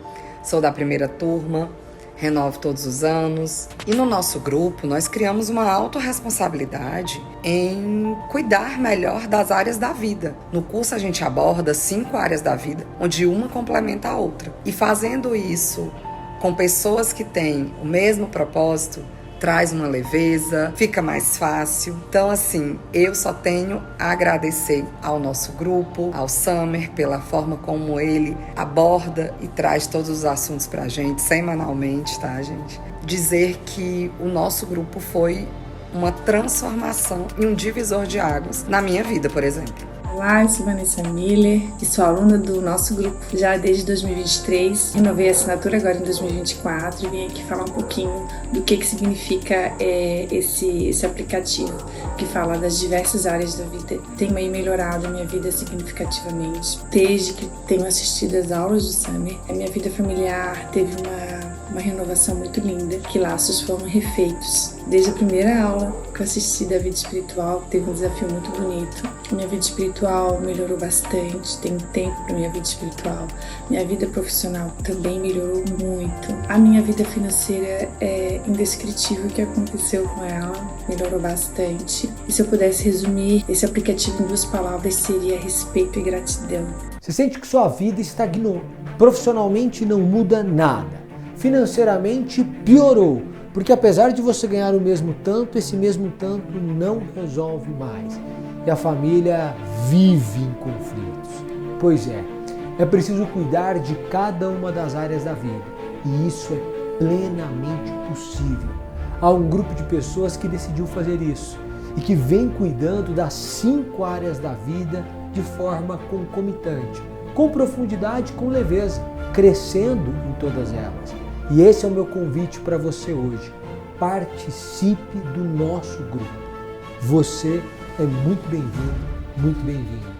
Sou da primeira turma, renovo todos os anos. E no nosso grupo, nós criamos uma autorresponsabilidade em cuidar melhor das áreas da vida. No curso, a gente aborda 5 áreas da vida, onde uma complementa a outra. E fazendo isso com pessoas que têm o mesmo propósito, traz uma leveza, fica mais fácil. Então, assim, eu só tenho a agradecer ao nosso grupo, ao Summer, pela forma como ele aborda e traz todos os assuntos pra gente, semanalmente, tá, gente? Dizer que o nosso grupo foi uma transformação e um divisor de águas na minha vida, por exemplo. Olá, eu sou Vanessa Miller e sou aluna do nosso grupo já desde 2023. Renovei a assinatura agora em 2024 e vim aqui falar um pouquinho do que significa esse aplicativo que fala das diversas áreas da vida. Tem aí melhorado a minha vida significativamente desde que tenho assistido às aulas do Summer. A minha vida familiar teve uma renovação muito linda, que laços foram refeitos. Desde a primeira aula que eu assisti da vida espiritual, teve um desafio muito bonito. Minha vida espiritual melhorou bastante, tenho tempo para minha vida espiritual. Minha vida profissional também melhorou muito. A minha vida financeira é indescritível o que aconteceu com ela, melhorou bastante. E se eu pudesse resumir esse aplicativo em 2 palavras, seria respeito e gratidão. Você sente que sua vida estagnou, profissionalmente não muda nada, financeiramente piorou, porque apesar de você ganhar o mesmo tanto, esse mesmo tanto não resolve mais. E a família vive em conflitos. Pois é preciso cuidar de cada uma das áreas da vida. E isso é plenamente possível. Há um grupo de pessoas que decidiu fazer isso e que vem cuidando das 5 áreas da vida de forma concomitante, com profundidade, com leveza, crescendo em todas elas. E esse é o meu convite para você hoje. Participe do nosso grupo. Você é muito bem-vindo, muito bem-vindo.